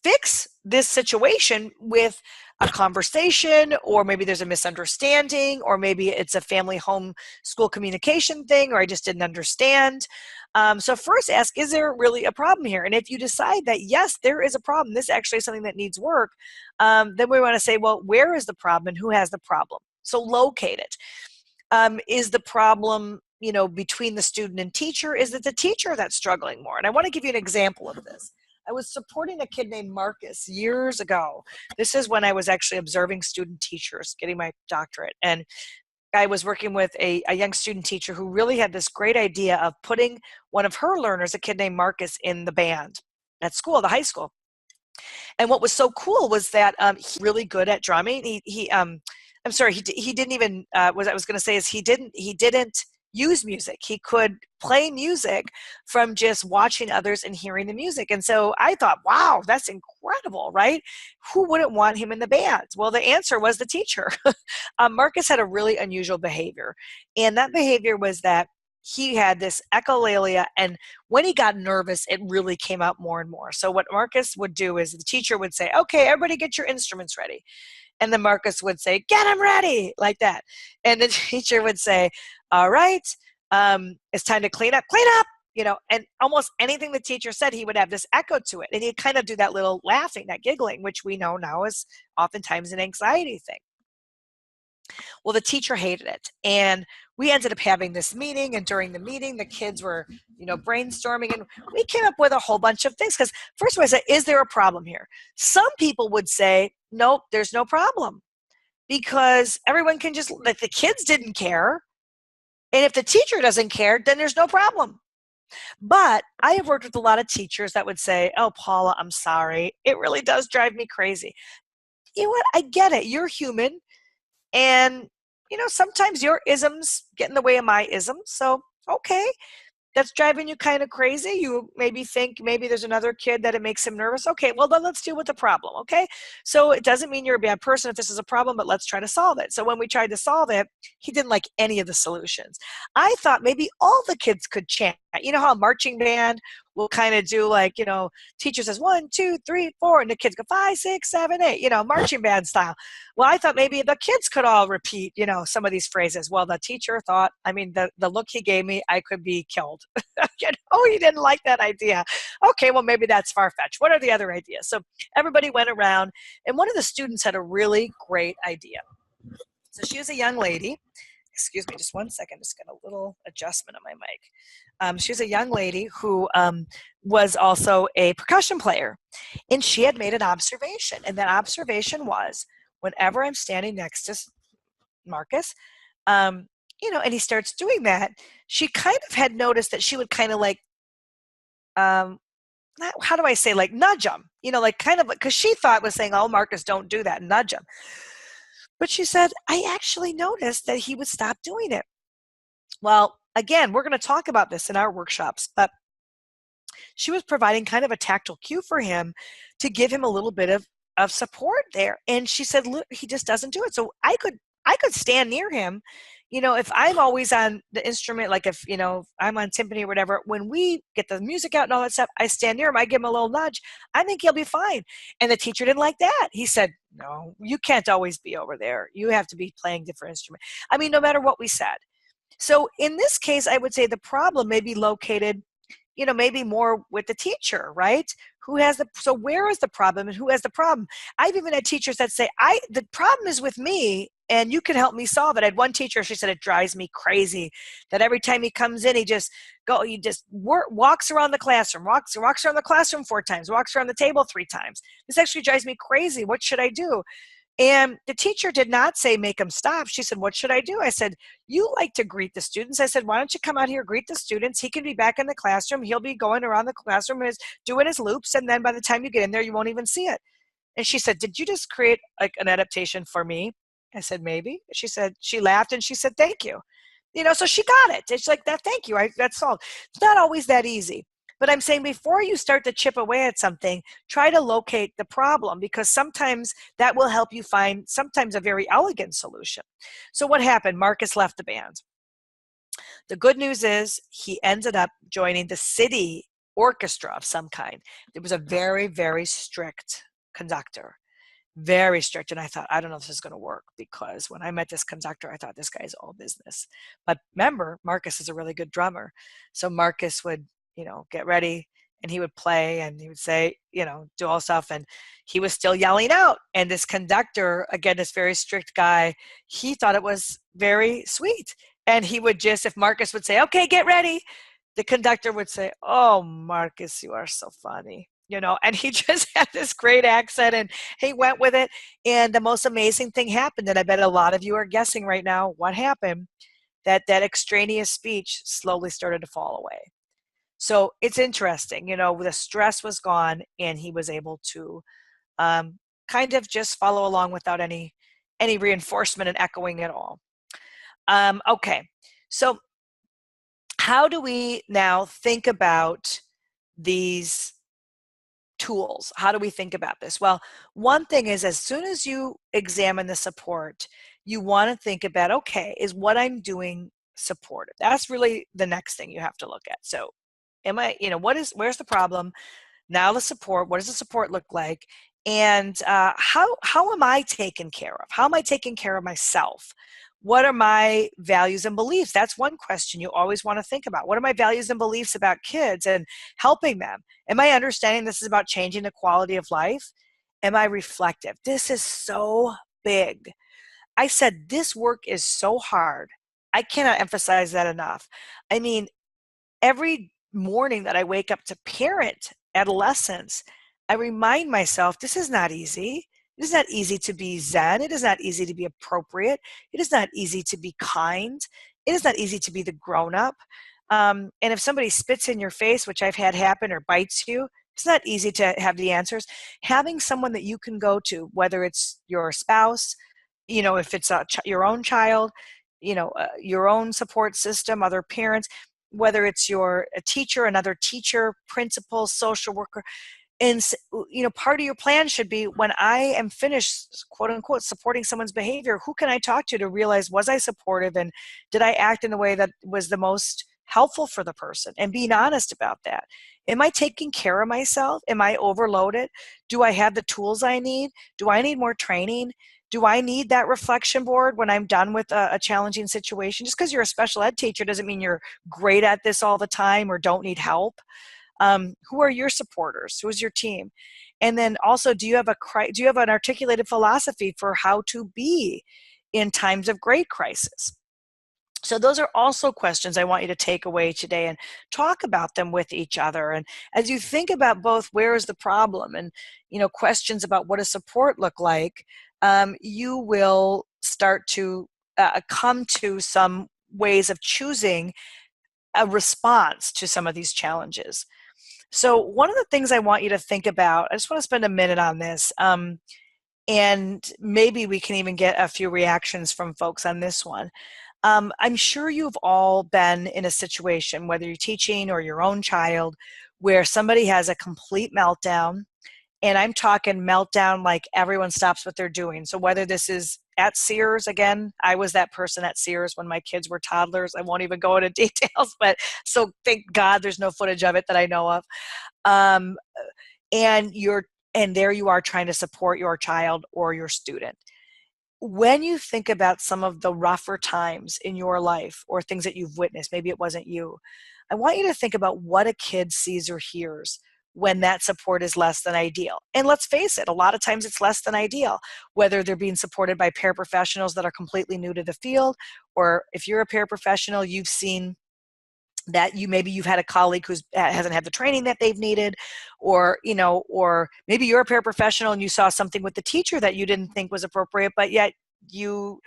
fix this situation with a conversation, or maybe there's a misunderstanding, or maybe it's a family home school communication thing, or I just didn't understand. So first ask, is there really a problem here? And if you decide that, yes, there is a problem, this actually is something that needs work, then we want to say, well, where is the problem and who has the problem? So locate it. Is the problem, between the student and teacher? Is it the teacher that's struggling more? And I want to give you an example of this. I was supporting a kid named Marcus years ago. This is when I was actually observing student teachers, getting my doctorate. And I was working with a young student teacher who really had this great idea of putting one of her learners, a kid named Marcus, in the band at school, the high school. And what was so cool was that he's really good at drumming. I'm sorry, he didn't even, what I was going to say is he didn't use music. He could play music from just watching others and hearing the music. And so I thought, wow, that's incredible, right? Who wouldn't want him in the band? Well, the answer was the teacher. Marcus had a really unusual behavior. And that behavior was that he had this echolalia, and when he got nervous, it really came out more and more. So what Marcus would do is the teacher would say, okay, everybody get your instruments ready. And then Marcus would say, get them ready, like that. And the teacher would say, all right, It's time to clean up, and almost anything the teacher said, he would have this echo to it. And he'd kind of do that little laughing, that giggling, which we know now is oftentimes an anxiety thing. Well, the teacher hated it. And we ended up having this meeting. And during the meeting, the kids were, brainstorming. And we came up with a whole bunch of things. Because first of all, I said, is there a problem here? Some people would say, nope, there's no problem. Because everyone can just, like, the kids didn't care. And if the teacher doesn't care, then there's no problem. But I have worked with a lot of teachers that would say, oh, Paula, I'm sorry. It really does drive me crazy. You know what? I get it. You're human. And, sometimes your isms get in the way of my isms. So, okay, that's driving you kind of crazy. You maybe think maybe there's another kid that it makes him nervous. Okay, well, then let's deal with the problem, okay? So it doesn't mean you're a bad person if this is a problem, but let's try to solve it. So when we tried to solve it, he didn't like any of the solutions. I thought maybe all the kids could chant. You know how a marching band will kind of do, like, teacher says 1, 2, 3, 4, and the kids go 5, 6, 7, 8, marching band style. Well, I thought maybe the kids could all repeat, some of these phrases. Well, the teacher thought, the look he gave me, I could be killed. He didn't like that idea. Okay, well, maybe that's far-fetched. What are the other ideas? So everybody went around, and one of the students had a really great idea. So she was a young lady. Excuse me, just one second. Just got a little adjustment on my mic. She was a young lady who was also a percussion player, and she had made an observation. And that observation was, whenever I'm standing next to Marcus, and he starts doing that, she kind of had noticed that she would kind of like, how do I say, like nudge him, like kind of, because she thought was saying, oh, Marcus, don't do that, nudge him. But she said, I actually noticed that he would stop doing it. Well, again, we're going to talk about this in our workshops, but she was providing kind of a tactile cue for him to give him a little bit of support there. And she said, look, he just doesn't do it. So I could stand near him. If I'm always on the instrument, like if, I'm on timpani or whatever, when we get the music out and all that stuff, I stand near him, I give him a little nudge. I think he'll be fine. And the teacher didn't like that. He said, no, you can't always be over there. You have to be playing different instruments. No matter what we said. So in this case, I would say the problem may be located, maybe more with the teacher, right? So where is the problem and who has the problem? I've even had teachers that say, the problem is with me and you can help me solve it. I had one teacher, she said, it drives me crazy that every time he comes in, he just walks around the classroom, walks around the classroom 4 times, walks around the table 3 times. This actually drives me crazy. What should I do? And the teacher did not say, make him stop. She said, what should I do? I said, you like to greet the students. I said, why don't you come out here, greet the students? He can be back in the classroom. He'll be going around the classroom, doing his loops. And then by the time you get in there, you won't even see it. And she said, did you just create like an adaptation for me? I said, maybe. She laughed and she said, thank you. So she got it. It's like that. Thank you. That's all. It's not always that easy. But I'm saying before you start to chip away at something, try to locate the problem, because sometimes that will help you find sometimes a very elegant solution. So what happened? Marcus left the band. The good news is he ended up joining the city orchestra of some kind. It was a very, very strict conductor. Very strict. And I thought, I don't know if this is going to work, because when I met this conductor, I thought this guy's all business. But remember, Marcus is a really good drummer. So Marcus would, get ready and he would play and he would say, do all stuff. And he was still yelling out. And this conductor, again, this very strict guy, he thought it was very sweet. And he would just, if Marcus would say, okay, get ready, the conductor would say, oh, Marcus, you are so funny. And he just had this great accent and he went with it. And the most amazing thing happened, and I bet a lot of you are guessing right now what happened, that extraneous speech slowly started to fall away. So it's interesting, the stress was gone and he was able to kind of just follow along without any reinforcement and echoing at all. Okay, so how do we now think about these tools? How do we think about this? Well, one thing is, as soon as you examine the support, you want to think about, okay, is what I'm doing supportive? That's really the next thing you have to look at. So where's the problem? Now the support, what does the support look like? And how am I taken care of? How am I taking care of myself? What are my values and beliefs? That's one question you always want to think about. What are my values and beliefs about kids and helping them? Am I understanding this is about changing the quality of life? Am I reflective? This is so big. I said, this work is so hard. I cannot emphasize that enough. I mean, every morning that I wake up to parent adolescents, I remind myself this is not easy. It is not easy to be zen. It is not easy to be appropriate. It is not easy to be kind. It is not easy to be the grown up. And if somebody spits in your face, which I've had happen, or bites you, it's not easy to have the answers. Having someone that you can go to, whether it's your spouse, if it's your own child, your own support system, other parents, whether it's a teacher, another teacher, principal, social worker. And part of your plan should be, when I am finished, quote unquote, supporting someone's behavior, who can I talk to realize, was I supportive, and did I act in the way that was the most helpful for the person, and being honest about that. Am I taking care of myself? Am I overloaded? Do I have the tools I need? Do I need more training? Do I need that reflection board when I'm done with a challenging situation? Just because you're a special ed teacher doesn't mean you're great at this all the time or don't need help. Who are your supporters? Who's your team? And then also, do you have an articulated philosophy for how to be in times of great crisis? So those are also questions I want you to take away today and talk about them with each other. And as you think about both, where is the problem, and questions about what does support look like, you will start to come to some ways of choosing a response to some of these challenges. So one of the things I want you to think about, I just want to spend a minute on this, and maybe we can even get a few reactions from folks on this one. I'm sure you've all been in a situation, whether you're teaching or your own child, where somebody has a complete meltdown. And I'm talking meltdown like everyone stops what they're doing. So whether this is at Sears, again, I was that person at Sears when my kids were toddlers. I won't even go into details, but so thank God there's no footage of it that I know of. Um, and there you are trying to support your child or your student. When you think about some of the rougher times in your life or things that you've witnessed, maybe it wasn't you, I want you to think about what a kid sees or hears when that support is less than ideal. And let's face it, a lot of times it's less than ideal, whether they're being supported by paraprofessionals that are completely new to the field, or if you're a paraprofessional, you've seen that maybe you've had a colleague who hasn't had the training that they've needed, or maybe you're a paraprofessional and you saw something with the teacher that you didn't think was appropriate, but yet you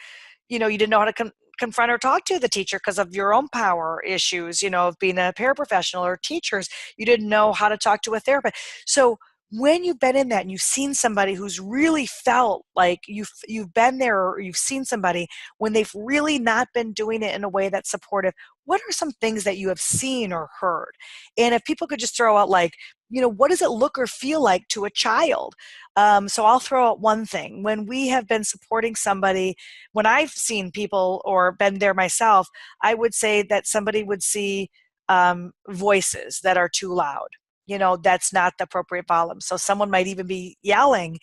didn't know how to confront or talk to the teacher because of your own power issues, of being a paraprofessional, or teachers, you didn't know how to talk to a therapist. So when you've been in that and you've seen somebody who's really felt like you've been there, or you've seen somebody when they've really not been doing it in a way that's supportive, what are some things that you have seen or heard? And if people could just throw out, like, what does it look or feel like to a child? So I'll throw out one thing. When we have been supporting somebody, when I've seen people or been there myself, I would say that somebody would see voices that are too loud. That's not the appropriate volume. So someone might even be yelling,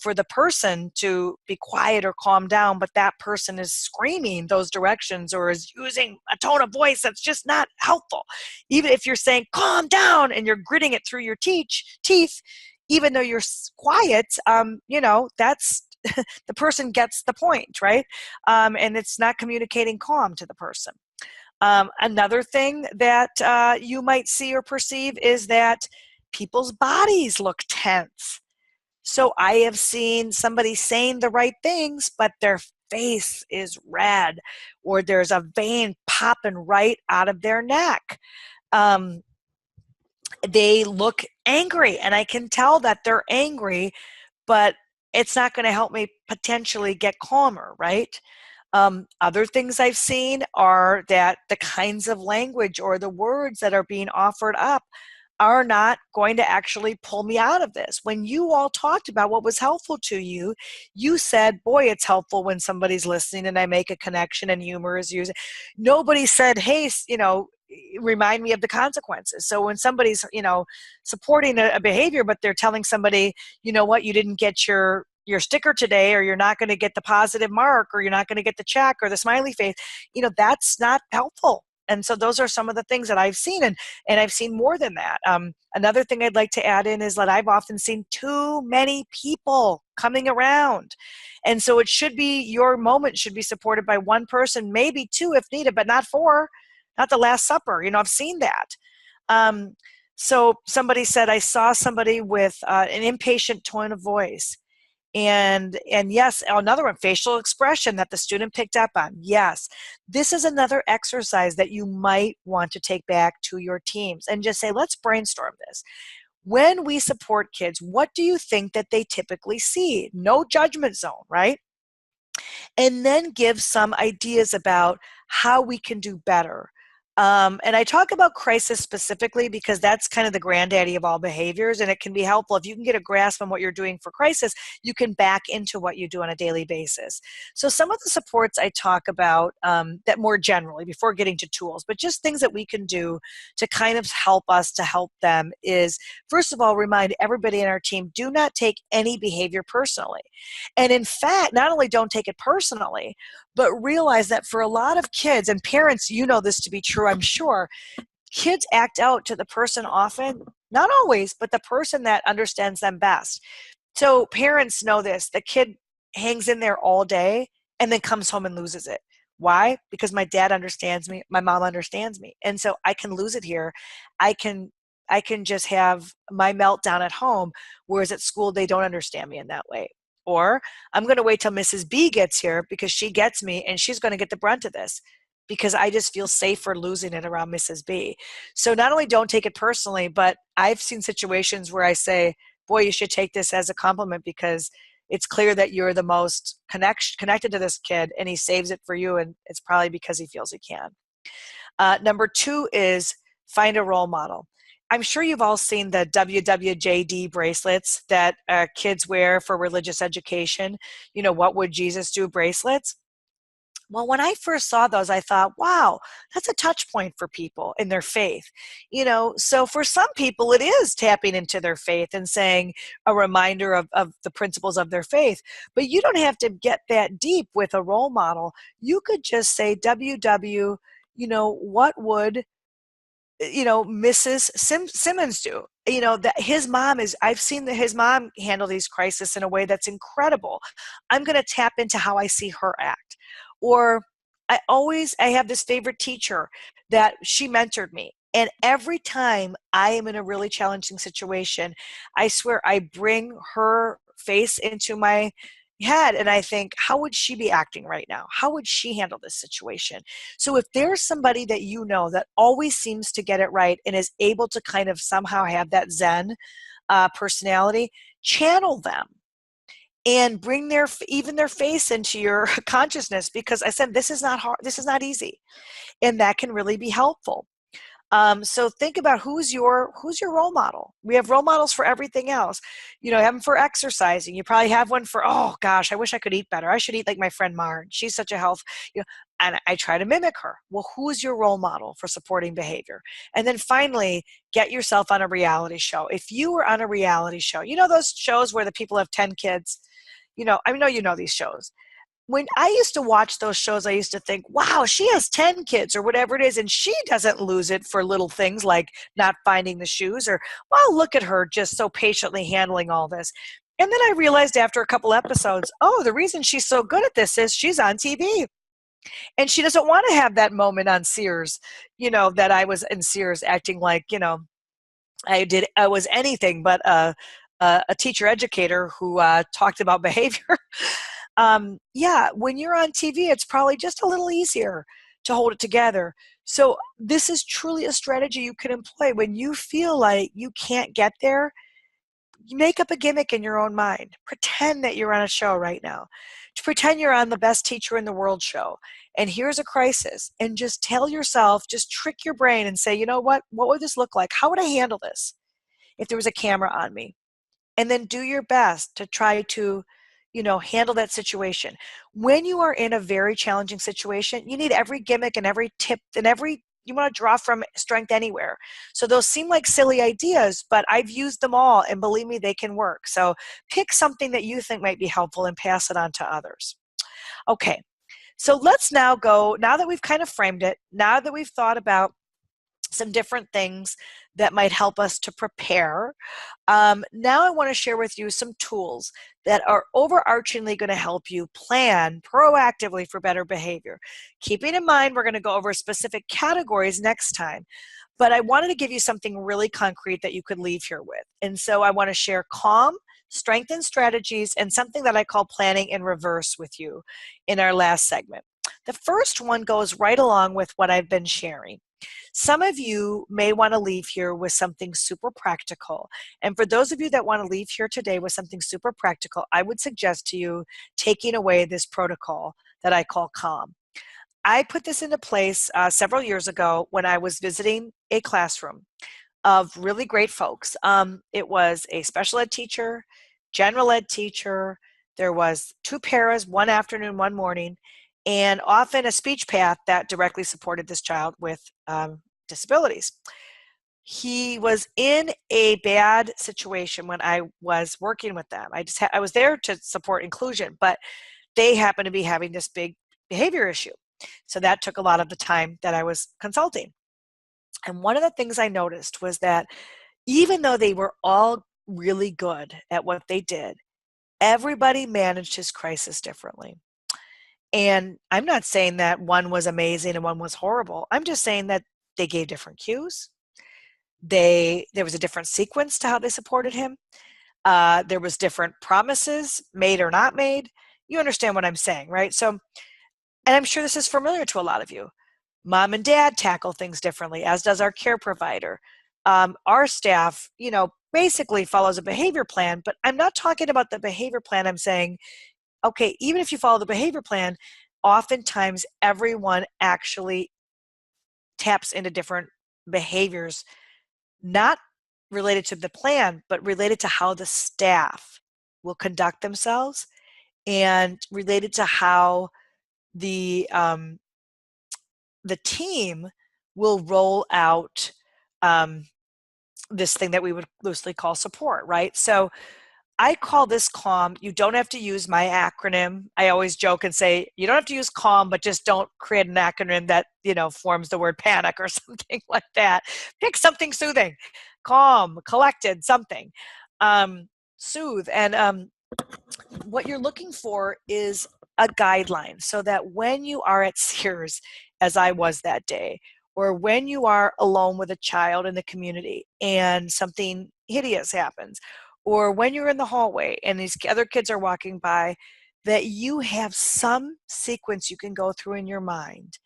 for the person to be quiet or calm down, but that person is screaming those directions or is using a tone of voice that's just not helpful. Even if you're saying, calm down, and you're gritting it through your teeth, even though you're quiet, that's the person gets the point, right? And it's not communicating calm to the person. Another thing that you might see or perceive is that people's bodies look tense. So I have seen somebody saying the right things, but their face is red, or there's a vein popping right out of their neck. They look angry, and I can tell that they're angry, but it's not going to help me potentially get calmer, right? Other things I've seen are that the kinds of language or the words that are being offered up are not going to actually pull me out of this. When you all talked about what was helpful to you, you said, boy, it's helpful when somebody's listening and I make a connection and humor is used. Nobody said, hey, remind me of the consequences. So when somebody's, supporting a behavior, but they're telling somebody, you know what, you didn't get your your sticker today, or you're not going to get the positive mark, or you're not going to get the check or the smiley face. That's not helpful. And so those are some of the things that I've seen, and I've seen more than that. Another thing I'd like to add in is that I've often seen too many people coming around. And so your moment should be supported by one person, maybe two if needed, but not four, not the Last Supper. I've seen that. So somebody said, I saw somebody with an impatient tone of voice. And yes, another one, facial expression that the student picked up on. Yes, this is another exercise that you might want to take back to your teams and just say, let's brainstorm this. When we support kids, what do you think that they typically see? No judgment zone, right? And then give some ideas about how we can do better. And I talk about crisis specifically because that's kind of the granddaddy of all behaviors, and it can be helpful. If you can get a grasp on what you're doing for crisis, you can back into what you do on a daily basis. So some of the supports I talk about that more generally, before getting to tools, but just things that we can do to kind of help us to help them is, first of all, remind everybody in our team, do not take any behavior personally. And in fact, not only don't take it personally, but realize that for a lot of kids, and parents, this to be true, I'm sure, kids act out to the person often, not always, but the person that understands them best. So parents know this. The kid hangs in there all day and then comes home and loses it. Why? Because my dad understands me, my mom understands me. And so I can lose it here. I can just have my meltdown at home, whereas at school they don't understand me in that way. Or I'm going to wait till Mrs. B gets here because she gets me and she's going to get the brunt of this because I just feel safer losing it around Mrs. B. So not only don't take it personally, but I've seen situations where I say, boy, you should take this as a compliment because it's clear that you're the most connected to this kid and he saves it for you, and it's probably because he feels he can. Number two is find a role model. I'm sure you've all seen the WWJD bracelets that kids wear for religious education. What would Jesus do bracelets? Well, when I first saw those, I thought, wow, that's a touch point for people in their faith. So for some people, it is tapping into their faith and saying a reminder of the principles of their faith. But you don't have to get that deep with a role model. You could just say, WW, what would Mrs. Simmons do? That his mom I've seen his mom handle these crises in a way that's incredible. I'm going to tap into how I see her act. Or I have this favorite teacher that she mentored me. And every time I am in a really challenging situation, I swear I bring her face into my head and I think, how would she be acting right now? How would she handle this situation? So if there's somebody that that always seems to get it right and is able to kind of somehow have that Zen personality, channel them and bring even their face into your consciousness, because I said this is not hard, this is not easy, and that can really be helpful. So think about who's your role model. We have role models for everything else. Have them for exercising. You probably have one for, oh gosh, I wish I could eat better. I should eat like my friend Marn. She's such a health, and I try to mimic her. Well, who's your role model for supporting behavior? And then finally, get yourself on a reality show. If you were on a reality show, those shows where the people have 10 kids, I know these shows. When I used to watch those shows, I used to think, wow, she has 10 kids or whatever it is, and she doesn't lose it for little things like not finding the shoes, or, wow, look at her just so patiently handling all this. And then I realized after a couple episodes, oh, the reason she's so good at this is she's on TV. And she doesn't want to have that moment on Sears, that I was in Sears acting like, I was anything but a teacher educator who talked about behavior. When you're on TV, it's probably just a little easier to hold it together. So this is truly a strategy you can employ when you feel like you can't get there. You make up a gimmick in your own mind. Pretend that you're on a show right now. Pretend you're on the Best Teacher in the World show. And here's a crisis. And just tell yourself, just trick your brain and say, you know what? What would this look like? How would I handle this if there was a camera on me? And then do your best to try to handle that situation. When you are in a very challenging situation, you need every gimmick and every tip and every you want to draw from strength anywhere. So those seem like silly ideas, but I've used them all, and believe me, they can work. So pick something that you think might be helpful and pass it on to others. Okay, so let's now go, now that we've kind of framed it, now that we've thought about some different things that might help us to prepare. Now I want to share with you some tools that are overarchingly going to help you plan proactively for better behavior. Keeping in mind, we're going to go over specific categories next time, but I wanted to give you something really concrete that you could leave here with. And so I want to share calm, strengthen strategies, and something that I call planning in reverse with you in our last segment. The first one goes right along with what I've been sharing. Some of you may want to leave here with something super practical. And for those of you that want to leave here today with something super practical, I would suggest to you taking away this protocol that I call CALM. I put this into place several years ago when I was visiting a classroom of really great folks. It was a special ed teacher, general ed teacher, there was 2 paras, one afternoon, one morning, and often a speech path that directly supported this child with disabilities. He was in a bad situation when I was working with them. I was there to support inclusion, but they happened to be having this big behavior issue. So that took a lot of the time that I was consulting. And one of the things I noticed was that even though they were all really good at what they did, everybody managed his crisis differently. And I'm not saying that one was amazing and one was horrible. I'm just saying that they gave different cues. There was a different sequence to how they supported him. There was different promises, made or not made. You understand what I'm saying, right? So, and I'm sure this is familiar to a lot of you. Mom and dad tackle things differently, as does our care provider. Our staff, basically follows a behavior plan, but I'm not talking about the behavior plan. I'm saying, okay, even if you follow the behavior plan, oftentimes everyone actually taps into different behaviors, not related to the plan, but related to how the staff will conduct themselves and related to how the team will roll out this thing that we would loosely call support, right? So I call this CALM. You don't have to use my acronym. I always joke and say, you don't have to use CALM, but just don't create an acronym that, forms the word panic or something like that. Pick something soothing, calm, collected, something. Soothe. And what you're looking for is a guideline so that when you are at Sears, as I was that day, or when you are alone with a child in the community and something hideous happens, or when you're in the hallway and these other kids are walking by, that you have some sequence you can go through in your mind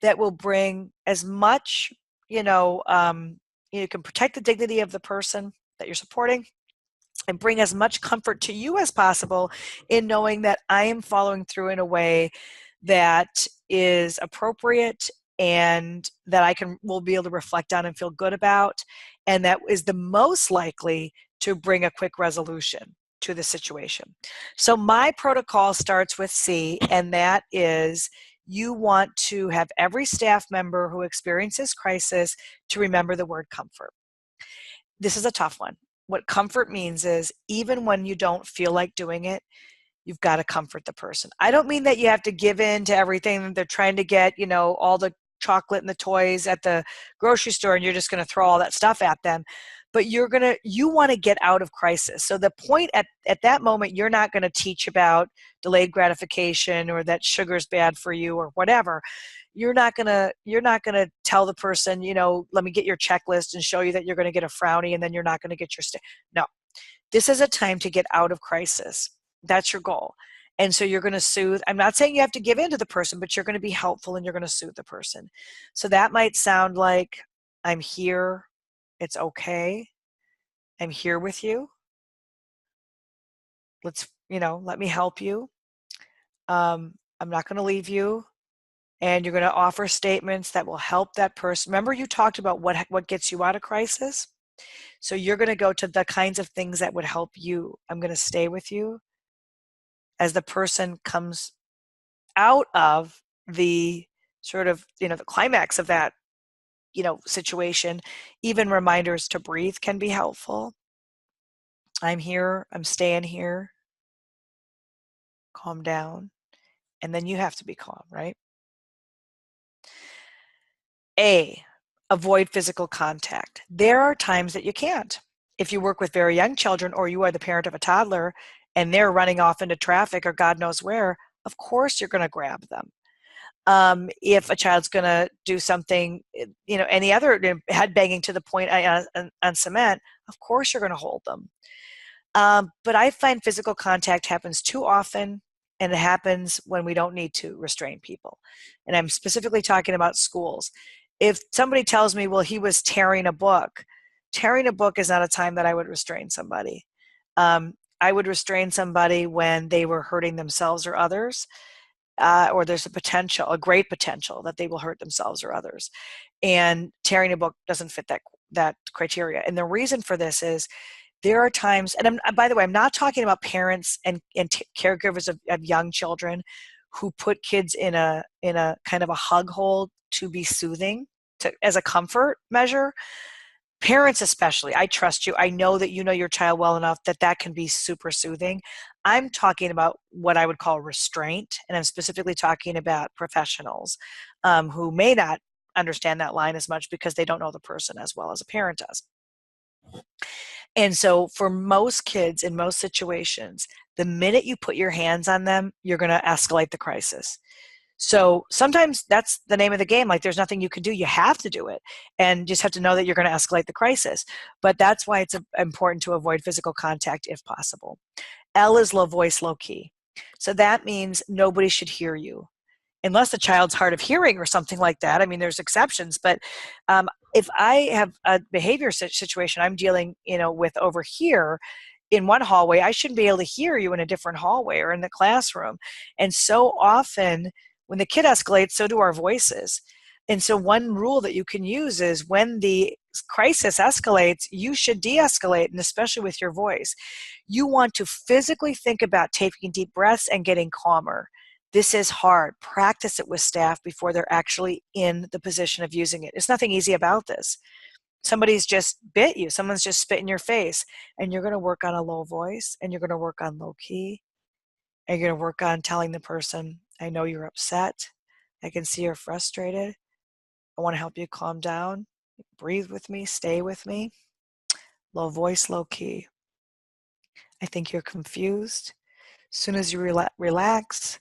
that will bring as much, you can protect the dignity of the person that you're supporting and bring as much comfort to you as possible in knowing that I am following through in a way that is appropriate and that will be able to reflect on and feel good about, and that is the most likely to bring a quick resolution to the situation. So my protocol starts with C, and that is you want to have every staff member who experiences crisis to remember the word comfort. This is a tough one. What comfort means is even when you don't feel like doing it, you've got to comfort the person. I don't mean that you have to give in to everything that they're trying to get, all the chocolate and the toys at the grocery store, and you're just going to throw all that stuff at them. But you want to get out of crisis. So the point at that moment, you're not going to teach about delayed gratification or that sugar's bad for you or whatever. You're not gonna tell the person, let me get your checklist and show you that you're going to get a frowny and then you're not going to get your No, this is a time to get out of crisis. That's your goal. And so you're going to soothe. I'm not saying you have to give in to the person, but you're going to be helpful and you're going to soothe the person. So that might sound like, I'm here. It's okay. I'm here with you. Let me help you. I'm not going to leave you. And you're going to offer statements that will help that person. Remember, you talked about what gets you out of crisis? So you're going to go to the kinds of things that would help you. I'm going to stay with you as the person comes out of the sort of, the climax of that situation. Even reminders to breathe can be helpful. I'm here, I'm staying here, calm down. And then you have to be calm, right? A, avoid physical contact. There are times that you can't. If you work with very young children or you are the parent of a toddler and they're running off into traffic or God knows where, of course you're going to grab them. If a child's going to do something, any other head banging to the point on cement, of course you're going to hold them. But I find physical contact happens too often, and it happens when we don't need to restrain people. And I'm specifically talking about schools. If somebody tells me, well, he was tearing a book is not a time that I would restrain somebody. I would restrain somebody when they were hurting themselves or others, or there's a great potential that they will hurt themselves or others. And tearing a book doesn't fit that criteria. And the reason for this is there are times, and by the way, I'm not talking about parents and caregivers of young children who put kids in a kind of a hug hold to be soothing, as a comfort measure. Parents especially, I trust you. I know that you know your child well enough that can be super soothing. I'm talking about what I would call restraint, and I'm specifically talking about professionals who may not understand that line as much because they don't know the person as well as a parent does. And so for most kids in most situations, the minute you put your hands on them, you're going to escalate the crisis. So sometimes that's the name of the game. Like, there's nothing you can do. You have to do it, and just have to know that you're going to escalate the crisis. But that's why it's important to avoid physical contact if possible. L is low voice, low key. So that means nobody should hear you, unless the child's hard of hearing or something like that. I mean, there's exceptions, but if I have a behavior situation I'm dealing, with over here in one hallway, I shouldn't be able to hear you in a different hallway or in the classroom. And so often when the kid escalates, so do our voices. And so one rule that you can use is when the crisis escalates, you should de-escalate, and especially with your voice. You want to physically think about taking deep breaths and getting calmer. This is hard. Practice it with staff before they're actually in the position of using it. There's nothing easy about this. Somebody's just bit you. Someone's just spit in your face. And you're going to work on a low voice, and you're going to work on low key. And you're going to work on telling the person, I know you're upset. I can see you're frustrated. I want to help you calm down. Breathe with me. Stay with me. Low voice, low key. I think you're confused. As soon as you relax,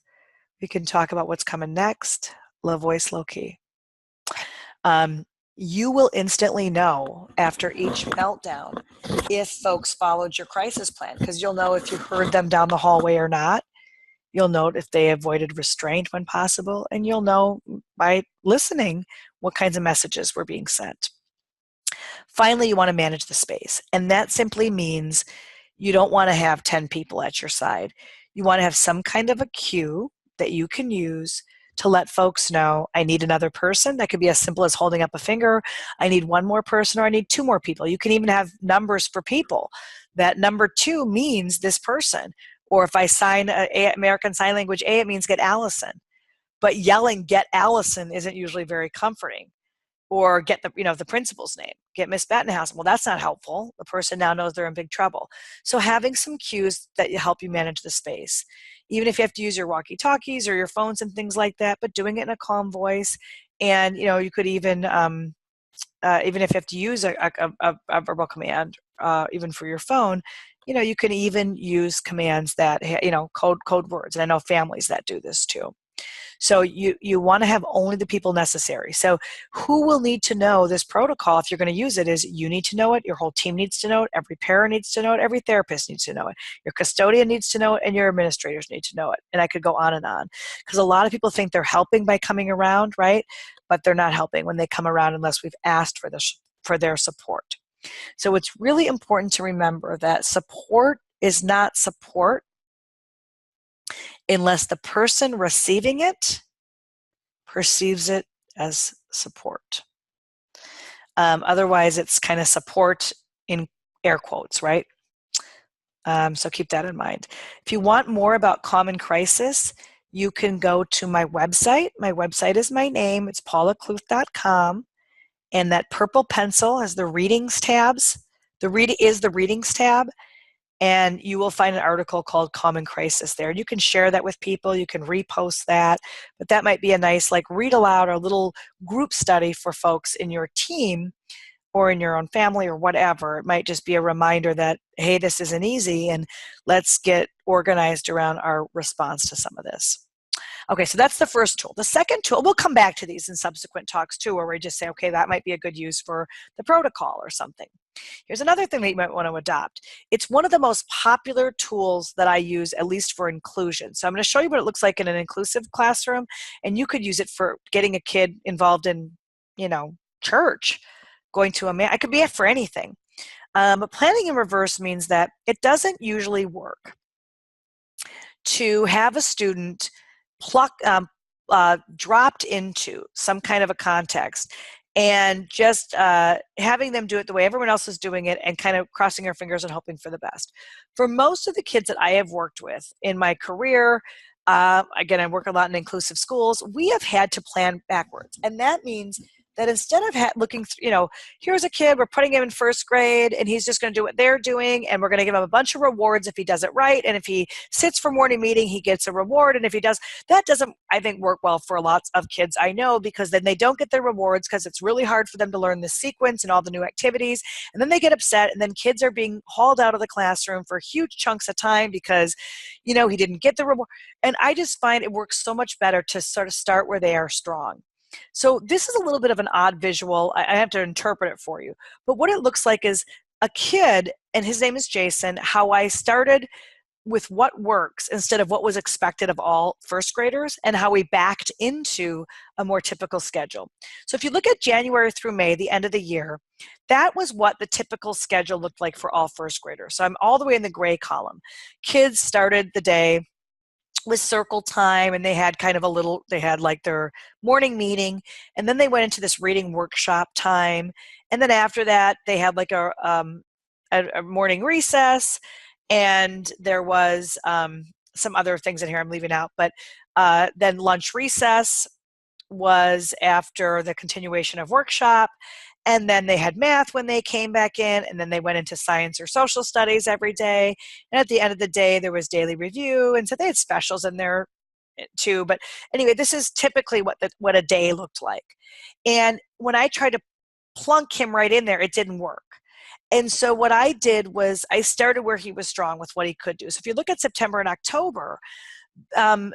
we can talk about what's coming next. Low voice, low key. You will instantly know after each meltdown if folks followed your crisis plan, because you'll know if you heard them down the hallway or not. You'll note if they avoided restraint when possible, and you'll know by listening what kinds of messages were being sent. Finally, you want to manage the space, and that simply means you don't want to have 10 people at your side. You want to have some kind of a cue that you can use to let folks know, I need another person. That could be as simple as holding up a finger. I need one more person, or I need two more people. You can even have numbers for people. That number 2 means this person. Or if I sign American Sign Language A, it means get Allison. But yelling get Allison isn't usually very comforting. Or get the principal's name, get Miss Battenhausen. Well, that's not helpful. The person now knows they're in big trouble. So having some cues that help you manage the space, even if you have to use your walkie-talkies or your phones and things like that, but doing it in a calm voice. And you could even if you have to use a verbal command, even for your phone, you can even use commands that code words. And I know families that do this too. So you want to have only the people necessary. So who will need to know this protocol if you're going to use it is you need to know it, your whole team needs to know it, every parent needs to know it, every therapist needs to know it, your custodian needs to know it, and your administrators need to know it. And I could go on and on. Because a lot of people think they're helping by coming around, right? But they're not helping when they come around unless we've asked for their support. So it's really important to remember that support is not support unless the person receiving it perceives it as support. Otherwise, it's kind of support in air quotes, right? So keep that in mind. If you want more about common crisis, you can go to my website. My website is my name. It's paulakluth.com. and that purple pencil has the readings tabs. The readings tab, and you will find an article called Common Crisis there. You can share that with people, you can repost that, but that might be a nice like read aloud or little group study for folks in your team or in your own family or whatever. It might just be a reminder that, hey, this isn't easy, and let's get organized around our response to some of this. Okay, so that's the first tool. The second tool, we'll come back to these in subsequent talks too, where we just say, okay, that might be a good use for the protocol or something. Here's another thing that you might want to adopt. It's one of the most popular tools that I use, at least for inclusion. So I'm going to show you what it looks like in an inclusive classroom, and you could use it for getting a kid involved in, church, going to it could be it for anything. But planning in reverse means that it doesn't usually work to have a student dropped into some kind of a context and just having them do it the way everyone else is doing it and kind of crossing our fingers and hoping for the best. For most of the kids that I have worked with in my career, again, I work a lot in inclusive schools, we have had to plan backwards. And that means that instead of looking through, here's a kid, we're putting him in first grade, and he's just going to do what they're doing, and we're going to give him a bunch of rewards if he does it right, and if he sits for morning meeting, he gets a reward, and if he does, that doesn't, I think, work well for lots of kids I know, because then they don't get their rewards because it's really hard for them to learn the sequence and all the new activities, and then they get upset, and then kids are being hauled out of the classroom for huge chunks of time because, he didn't get the reward. And I just find it works so much better to sort of start where they are strong. So this is a little bit of an odd visual. I have to interpret it for you. But what it looks like is a kid, and his name is Jason, how I started with what works instead of what was expected of all first graders, and how we backed into a more typical schedule. So if you look at January through May, the end of the year, that was what the typical schedule looked like for all first graders. So I'm all the way in the gray column. Kids started the day with circle time, and they had they had like their morning meeting, and then they went into this reading workshop time, and then after that they had like a morning recess, and there was some other things in here I'm leaving out, but then lunch recess was after the continuation of workshop, and then they had math when they came back in, and then they went into science or social studies every day, and at the end of the day there was daily review, and so they had specials in there too. But anyway, this is typically what a day looked like. And when I tried to plunk him right in there, it didn't work. And so what I did was I started where he was strong with what he could do. So if you look at September and October,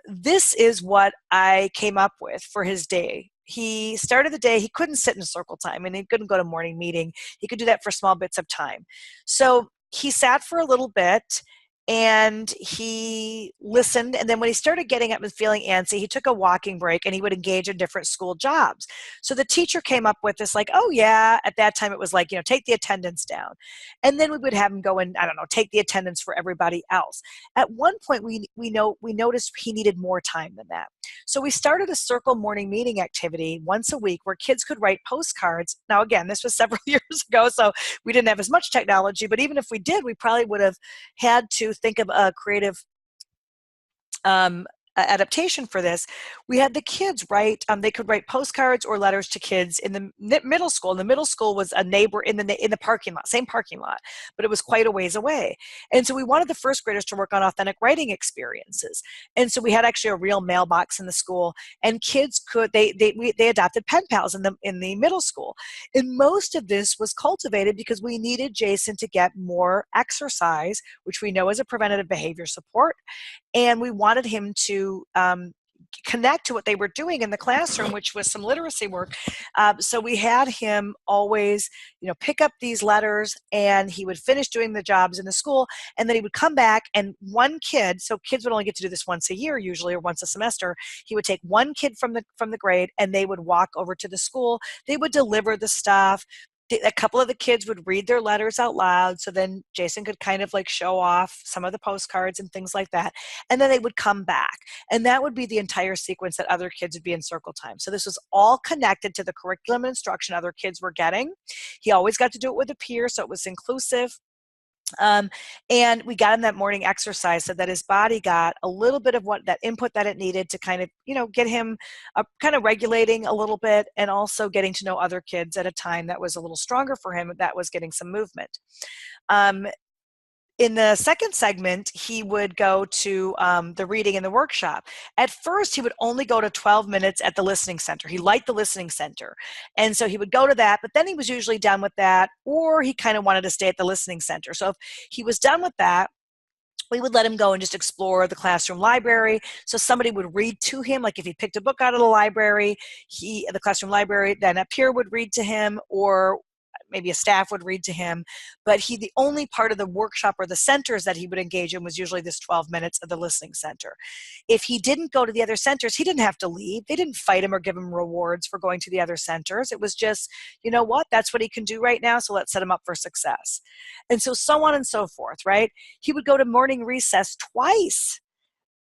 this is what I came up with for his day. He started the day, he couldn't sit in circle time, and he couldn't go to morning meeting. He could do that for small bits of time. So he sat for a little bit, and he listened, and then when he started getting up and feeling antsy, he took a walking break, and he would engage in different school jobs. So the teacher came up with this, like, oh yeah, at that time it was like, take the attendance down. And then we would have him go and, I don't know, take the attendance for everybody else. At one point, we noticed he needed more time than that. So we started a circle morning meeting activity once a week where kids could write postcards. Now, again, this was several years ago, so we didn't have as much technology, but even if we did, we probably would have had to think of a creative adaptation for this. We had the kids write, they could write postcards or letters to kids in the middle school. And the middle school was a neighbor in the parking lot, same parking lot, but it was quite a ways away. And so we wanted the first graders to work on authentic writing experiences. And so we had actually a real mailbox in the school, and kids could, they adopted pen pals in the middle school. And most of this was cultivated because we needed Jason to get more exercise, which we know is a preventative behavior support. And we wanted him to connect to what they were doing in the classroom, which was some literacy work. So we had him always, pick up these letters, and he would finish doing the jobs in the school, and then he would come back, and one kid, so kids would only get to do this once a year usually, or once a semester, he would take one kid from the grade, and they would walk over to the school. They would deliver the stuff. A couple of the kids would read their letters out loud, so then Jason could kind of like show off some of the postcards and things like that, and then they would come back, and that would be the entire sequence that other kids would be in circle time. So this was all connected to the curriculum and instruction other kids were getting. He always got to do it with a peer, so it was inclusive. And we got him that morning exercise so that his body got a little bit of what that input that it needed to kind of, get him kind of regulating a little bit, and also getting to know other kids at a time that was a little stronger for him, that was getting some movement. In the second segment, he would go to the reading and the workshop. At first, he would only go to 12 minutes at the listening center. He liked the listening center. And so he would go to that, but then he was usually done with that, or he kind of wanted to stay at the listening center. So if he was done with that, we would let him go and just explore the classroom library. So somebody would read to him, like if he picked a book out of the library, the classroom library, then a peer would read to him, or maybe a staff would read to him. But the only part of the workshop or the centers that he would engage in was usually this 12 minutes of the listening center. If he didn't go to the other centers, he didn't have to leave. They didn't fight him or give him rewards for going to the other centers. It was just, you know what, that's what he can do right now, so let's set him up for success. And so on and so forth, right? He would go to morning recess twice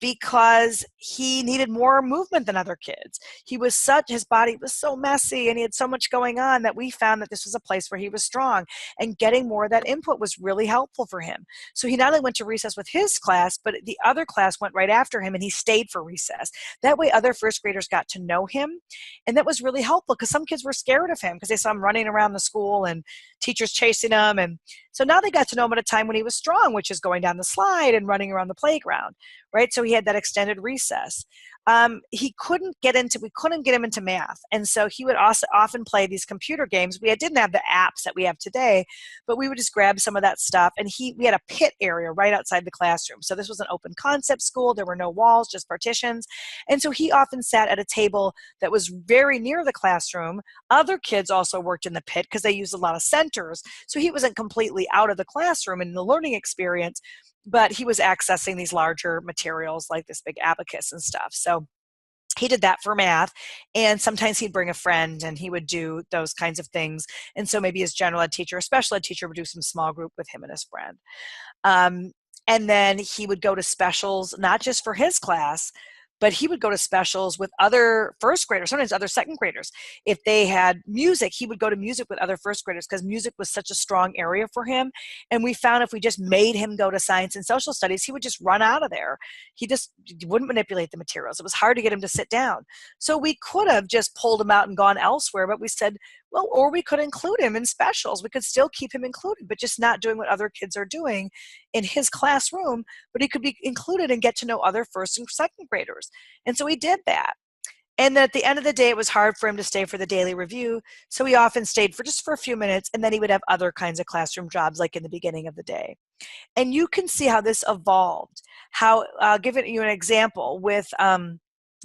because he needed more movement than other kids. His body was so messy and he had so much going on that we found that this was a place where he was strong, and getting more of that input was really helpful for him. So he not only went to recess with his class, but the other class went right after him, and he stayed for recess. That way other first graders got to know him, and that was really helpful because some kids were scared of him because they saw him running around the school and teachers chasing him. And so now they got to know him at a time when he was strong, which is going down the slide and running around the playground, right? So he had that extended recess. We couldn't get him into math. And so he would also often play these computer games. We didn't have the apps that we have today, but we would just grab some of that stuff. And we had a pit area right outside the classroom. So this was an open concept school. There were no walls, just partitions. And so he often sat at a table that was very near the classroom. Other kids also worked in the pit because they used a lot of centers. So he wasn't completely out of the classroom in the learning experience, but he was accessing these larger materials like this big abacus and stuff. So he did that for math, and sometimes he'd bring a friend and he would do those kinds of things. And so maybe his general ed teacher or special ed teacher would do some small group with him and his friend. And then he would go to specials, not just for his class, but he would go to specials with other first graders, sometimes other second graders. If they had music, he would go to music with other first graders because music was such a strong area for him. And we found if we just made him go to science and social studies, he would just run out of there. He wouldn't manipulate the materials. It was hard to get him to sit down. So we could have just pulled him out and gone elsewhere, but we said, well, or we could include him in specials. We could still keep him included, but just not doing what other kids are doing in his classroom, but he could be included and get to know other first and second graders. And so he did that. And at the end of the day, it was hard for him to stay for the daily review. So he often stayed for just a few minutes, and then he would have other kinds of classroom jobs like in the beginning of the day. And you can see how this evolved. I'll give you an example with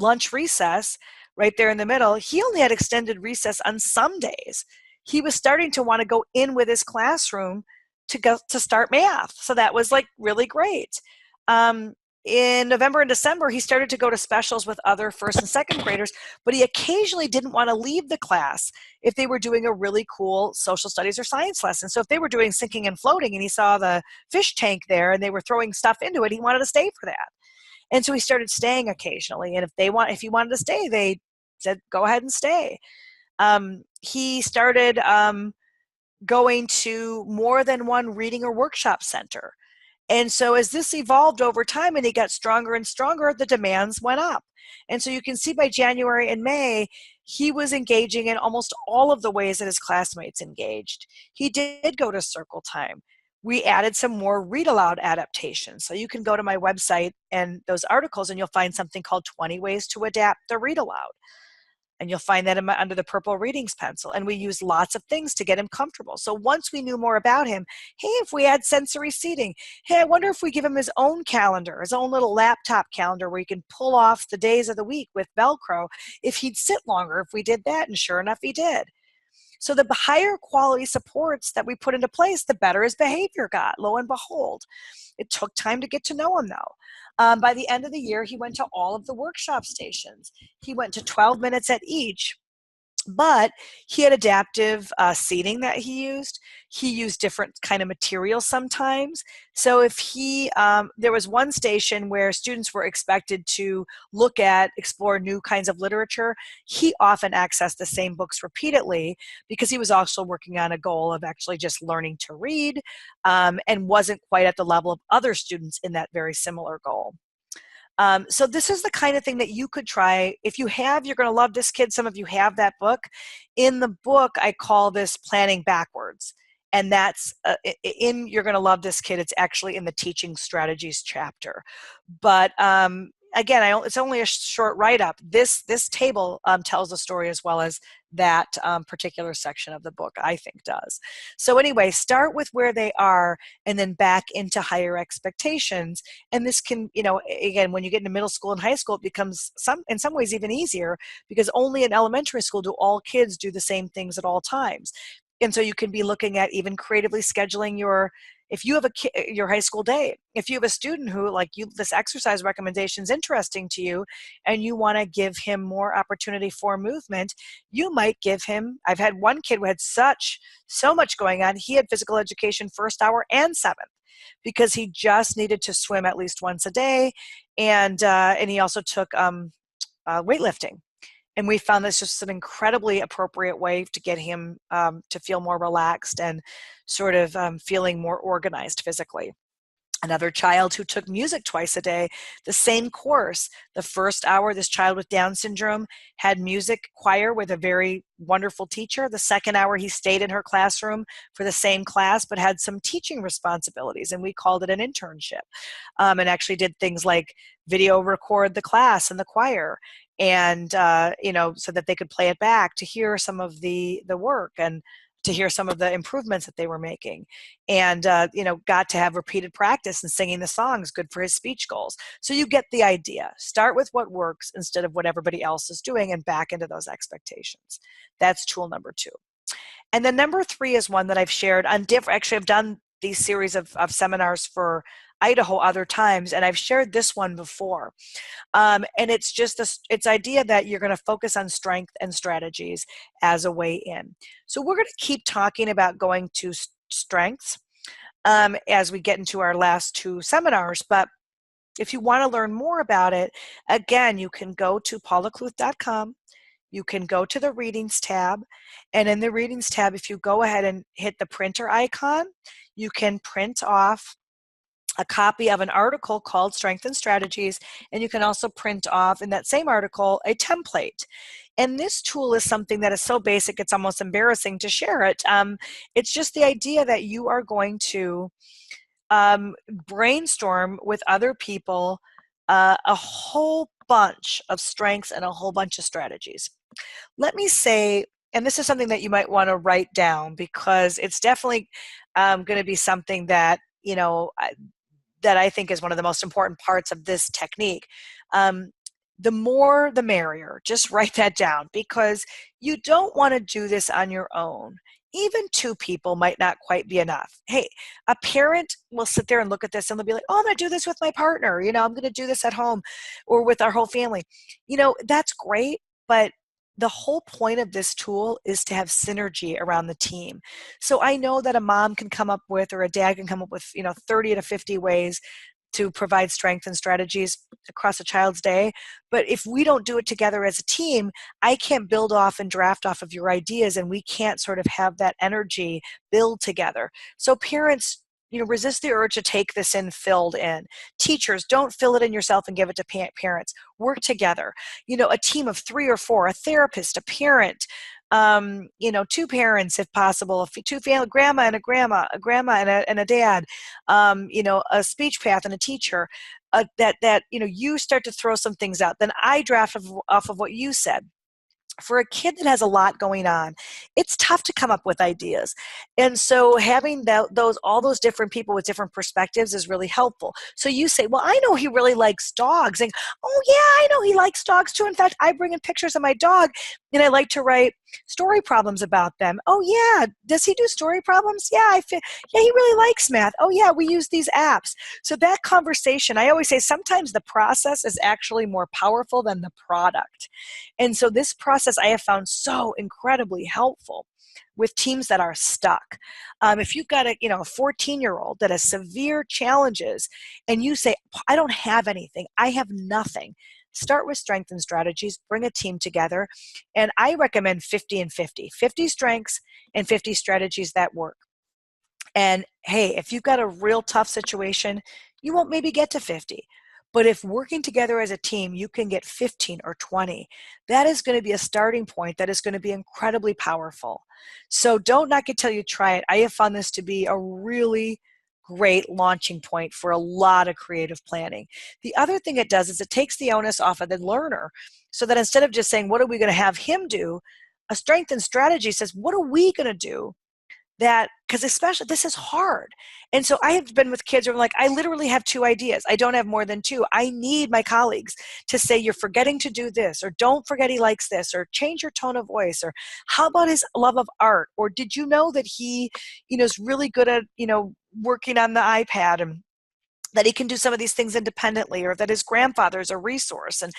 lunch recess right there in the middle. He only had extended recess on some days. He was starting to want to go in with his classroom to start math. So that was like really great. In November and December, he started to go to specials with other first and second graders, but he occasionally didn't want to leave the class if they were doing a really cool social studies or science lesson. So if they were doing sinking and floating and he saw the fish tank there and they were throwing stuff into it, he wanted to stay for that. And so he started staying occasionally. And if he wanted to stay, they said, go ahead and stay. He started going to more than one reading or workshop center. And so as this evolved over time and he got stronger and stronger, the demands went up. And so you can see by January and May, he was engaging in almost all of the ways that his classmates engaged. He did go to circle time. We added some more read aloud adaptations. So you can go to my website and those articles and you'll find something called 20 Ways to Adapt the Read Aloud. And you'll find that under the purple readings pencil. And we use lots of things to get him comfortable. So once we knew more about him, hey, if we add sensory seating, hey, I wonder if we give him his own calendar, his own little laptop calendar where he can pull off the days of the week with Velcro, if he'd sit longer, if we did that. And sure enough, he did. So the higher quality supports that we put into place, the better his behavior got, lo and behold. It took time to get to know him, though. By the end of the year, he went to all of the workshop stations. He went to 12 minutes at each. But he had adaptive seating that he used. He used different kind of materials sometimes. So if there was one station where students were expected to explore new kinds of literature, he often accessed the same books repeatedly because he was also working on a goal of actually just learning to read, and wasn't quite at the level of other students in that very similar goal. So this is the kind of thing that you could try. If you have You're Going to Love This Kid, some of you have that book. In the book, I call this planning backwards. And that's in You're Going to Love This Kid, it's actually in the teaching strategies chapter. But again, it's only a short write-up. This table tells the story as well as that particular section of the book, I think, does. So anyway, start with where they are and then back into higher expectations. And this can, again, when you get into middle school and high school, it becomes in some ways even easier, because only in elementary school do all kids do the same things at all times. And so you can be looking at even creatively scheduling if you have your high school day, if you have a student who, this exercise recommendation is interesting to you and you want to give him more opportunity for movement, you might give him, I've had one kid who had so much going on, he had physical education first hour and seventh, because he just needed to swim at least once a day. And he also took weightlifting. And we found this just an incredibly appropriate way to get him to feel more relaxed and sort of feeling more organized physically. Another child who took music twice a day, the same course. The first hour, this child with Down syndrome had music choir with a very wonderful teacher. The second hour, he stayed in her classroom for the same class, but had some teaching responsibilities, and we called it an internship, and actually did things like video record the class and the choir, and so that they could play it back to hear some of the work and to hear some of the improvements that they were making, and got to have repeated practice and singing the songs, good for his speech goals. So you get the idea. Start with what works instead of what everybody else is doing, and back into those expectations. That's tool number 2. And then number 3 is one that I've shared on actually I've done these series of seminars for Idaho other times, and I've shared this one before. And it's just it's idea that you're going to focus on strength and strategies as a way in. So we're going to keep talking about going to strengths as we get into our last 2 seminars. But if you want to learn more about it, again, you can go to paulakluth.com. You can go to the Readings tab. And in the Readings tab, if you go ahead and hit the printer icon, you can print off a copy of an article called Strength and Strategies, and you can also print off in that same article a template. And this tool is something that is so basic it's almost embarrassing to share it. It's just the idea that you are going to brainstorm with other people a whole bunch of strengths and a whole bunch of strategies. Let me say, and this is something that you might want to write down, because it's definitely going to be something that that I think is one of the most important parts of this technique. The more, the merrier. Just write that down, because you don't want to do this on your own. Even 2 people might not quite be enough. Hey, a parent will sit there and look at this and they'll be like, oh, I'm going to do this with my partner. I'm going to do this at home or with our whole family. That's great, but the whole point of this tool is to have synergy around the team. So I know that a mom can come up with, or a dad can come up with, 30 to 50 ways to provide strength and strategies across a child's day. But if we don't do it together as a team, I can't build off and draft off of your ideas, and we can't sort of have that energy build together. So parents, resist the urge to take this in filled in. Teachers, don't fill it in yourself and give it to parents. Work together. A team of 3 or 4, a therapist, a parent, 2 parents if possible, 2 family, grandma and a grandma and a dad, a speech path and a teacher, that you start to throw some things out. Then I draft off of what you said. For a kid that has a lot going on, it's tough to come up with ideas. And so having all those different people with different perspectives is really helpful. So you say, well, I know he really likes dogs. And, oh, yeah, I know he likes dogs too. In fact, I bring in pictures of my dog, and I like to write story problems about them. Oh, yeah. Does he do story problems? Yeah, yeah, he really likes math. Oh, yeah, we use these apps. So that conversation, I always say sometimes the process is actually more powerful than the product. And so this process process I have found so incredibly helpful with teams that are stuck. If you've got a 14-year-old that has severe challenges and you say, I don't have anything, I have nothing, start with strength and strategies, bring a team together. And I recommend 50 and 50, 50 strengths and 50 strategies that work. And hey, if you've got a real tough situation, you won't maybe get to 50. But if working together as a team, you can get 15 or 20, that is going to be a starting point that is going to be incredibly powerful. So don't knock it till you try it. I have found this to be a really great launching point for a lot of creative planning. The other thing it does is it takes the onus off of the learner, so that instead of just saying, what are we going to have him do? A strength and strategy says, what are we going to do? That, because especially this is hard. And so I have been with kids who are like, I literally have 2 ideas. I don't have more than 2. I need my colleagues to say, you're forgetting to do this, or don't forget he likes this, or change your tone of voice, or how about his love of art? Or did you know that he, is really good at, working on the iPad, and that he can do some of these things independently, or that his grandfather is a resource. And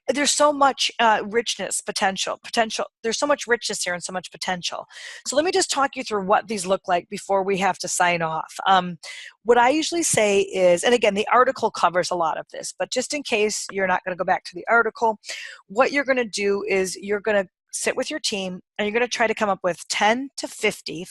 there's so much richness, potential. There's so much richness here and so much potential. So let me just talk you through what these look like before we have to sign off. What I usually say is, and again, the article covers a lot of this, but just in case you're not going to go back to the article, what you're going to do is you're going to sit with your team and you're going to try to come up with 10 to 50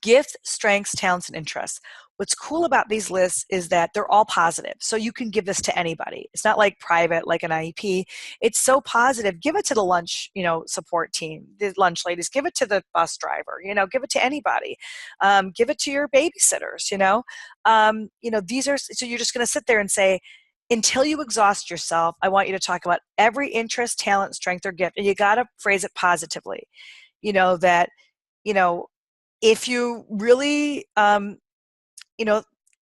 gifts, strengths, talents, and interests. What's cool about these lists is that they're all positive. So you can give this to anybody. It's not like private, like an IEP. It's so positive. Give it to the lunch, support team, the lunch ladies. Give it to the bus driver. Give it to anybody. Give it to your babysitters. These are. So you're just going to sit there and say, until you exhaust yourself, I want you to talk about every interest, talent, strength, or gift, and you got to phrase it positively. That. If you really,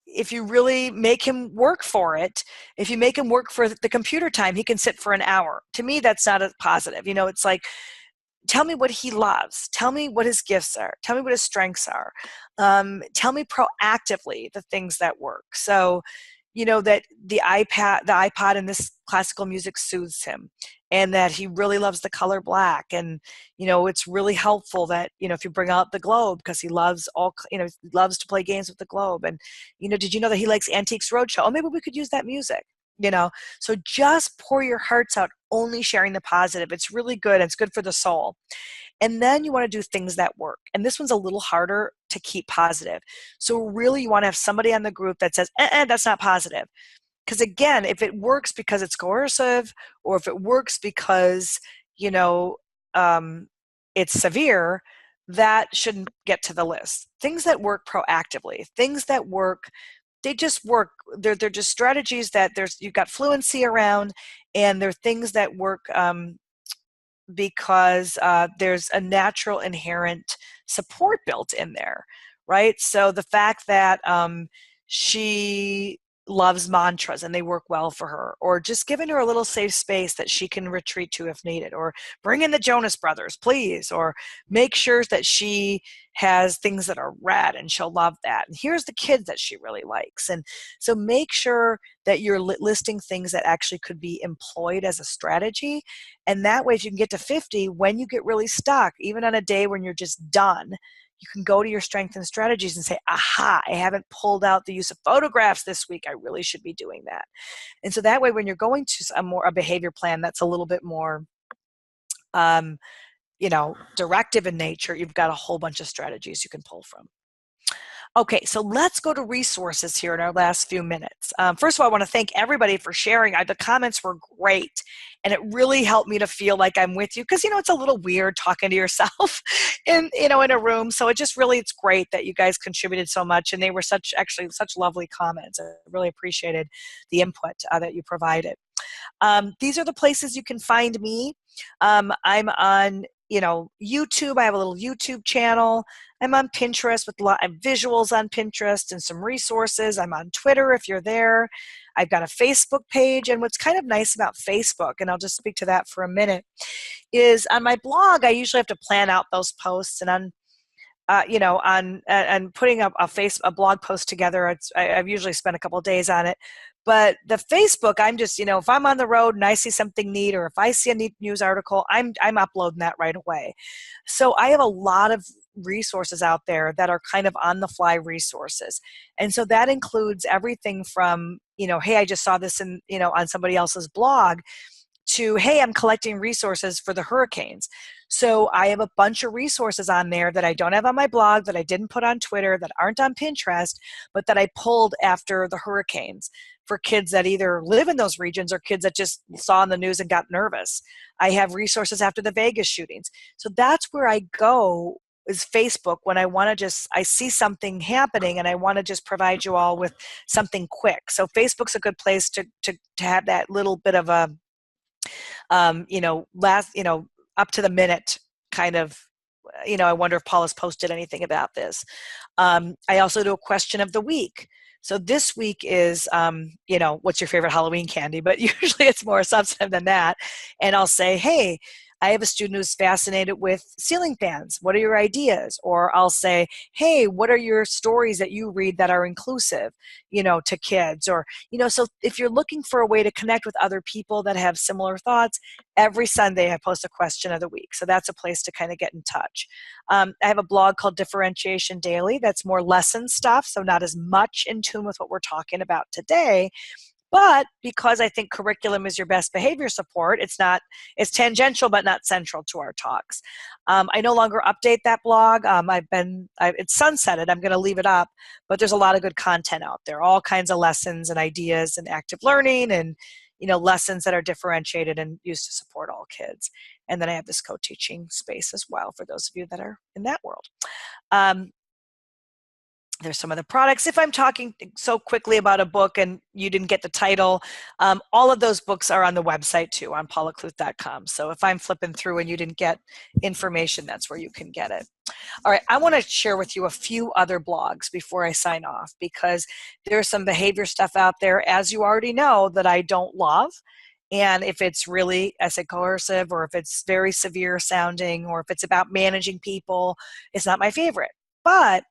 if you really make him work for it, if you make him work for the computer time, he can sit for an hour. To me, that's not a positive. It's like, tell me what he loves. Tell me what his gifts are. Tell me what his strengths are. Tell me proactively the things that work. So, that the iPod and this classical music soothes him, and that he really loves the color black. And, it's really helpful that, if you bring out the globe, because he loves loves to play games with the globe. And, did you know that he likes Antiques Roadshow? Oh, maybe we could use that music, So just pour your hearts out, only sharing the positive. It's really good. It's good for the soul. And then you want to do things that work. And this one's a little harder to keep positive. So really you want to have somebody on the group that says, that's not positive. Because again, if it works because it's coercive, or if it works because, it's severe, that shouldn't get to the list. Things that work proactively, things that work, they just work. They're just strategies that you've got fluency around, and they're things that work because there's a natural inherent support built in there, right? So the fact that she loves mantras and they work well for her, or just giving her a little safe space that she can retreat to if needed, or bring in the Jonas Brothers, please, or make sure that she has things that are red and she'll love that. And here's the kids that she really likes. And so make sure that you're listing things that actually could be employed as a strategy. And that way, if you can get to 50, when you get really stuck, even on a day when you're just done, you can go to your strengths and strategies and say, aha, I haven't pulled out the use of photographs this week. I really should be doing that. And so that way, when you're going to a behavior plan that's a little bit more, directive in nature, you've got a whole bunch of strategies you can pull from. Okay, so let's go to resources here in our last few minutes. First of all, I want to thank everybody for sharing. The comments were great, and it really helped me to feel like I'm with you, because it's a little weird talking to yourself in a room. So it's great that you guys contributed so much, and they were such lovely comments. I really appreciated the input that you provided. These are the places you can find me. I'm on YouTube. I have a little YouTube channel. I'm on Pinterest with a lot of visuals on Pinterest and some resources. I'm on Twitter if you're there. I've got a Facebook page. And what's kind of nice about Facebook, and I'll just speak to that for a minute, is on my blog, I usually have to plan out those posts. And on putting up a blog post together, I've usually spent a couple of days on it. But the Facebook, I'm just, if I'm on the road and I see something neat, or if I see a neat news article, I'm uploading that right away. So I have a lot of resources out there that are kind of on the fly resources. And so that includes everything from, hey, I just saw this on somebody else's blog, to, hey, I'm collecting resources for the hurricanes. So I have a bunch of resources on there that I don't have on my blog, that I didn't put on Twitter, that aren't on Pinterest, but that I pulled after the hurricanes for kids that either live in those regions or kids that just saw in the news and got nervous. I have resources after the Vegas shootings. So that's where I go, is Facebook, when I see something happening and I want to just provide you all with something quick. So Facebook's a good place to have that little bit of a up to the minute kind of, I wonder if Paula's posted anything about this. I also do a question of the week. So this week is, what's your favorite Halloween candy? But usually it's more substantive than that. And I'll say, hey, I have a student who's fascinated with ceiling fans. What are your ideas? Or I'll say, hey, what are your stories that you read that are inclusive, to kids? Or, so if you're looking for a way to connect with other people that have similar thoughts, every Sunday I post a question of the week. So that's a place to kind of get in touch. I have a blog called Differentiation Daily that's more lesson stuff, so not as much in tune with what we're talking about today. But because I think curriculum is your best behavior support, it's tangential but not central to our talks. I no longer update that blog. It's sunsetted. I'm going to leave it up, but there's a lot of good content out there, all kinds of lessons and ideas and active learning and lessons that are differentiated and used to support all kids. And then I have this co-teaching space as well for those of you that are in that world. There's some of the products. If I'm talking so quickly about a book and you didn't get the title, all of those books are on the website too, on paullakluth.com. So if I'm flipping through and you didn't get information, that's where you can get it. All right, I want to share with you a few other blogs before I sign off, because there's some behavior stuff out there, as you already know, that I don't love. And if it's really essay coercive, or if it's very severe sounding, or if it's about managing people, it's not my favorite. But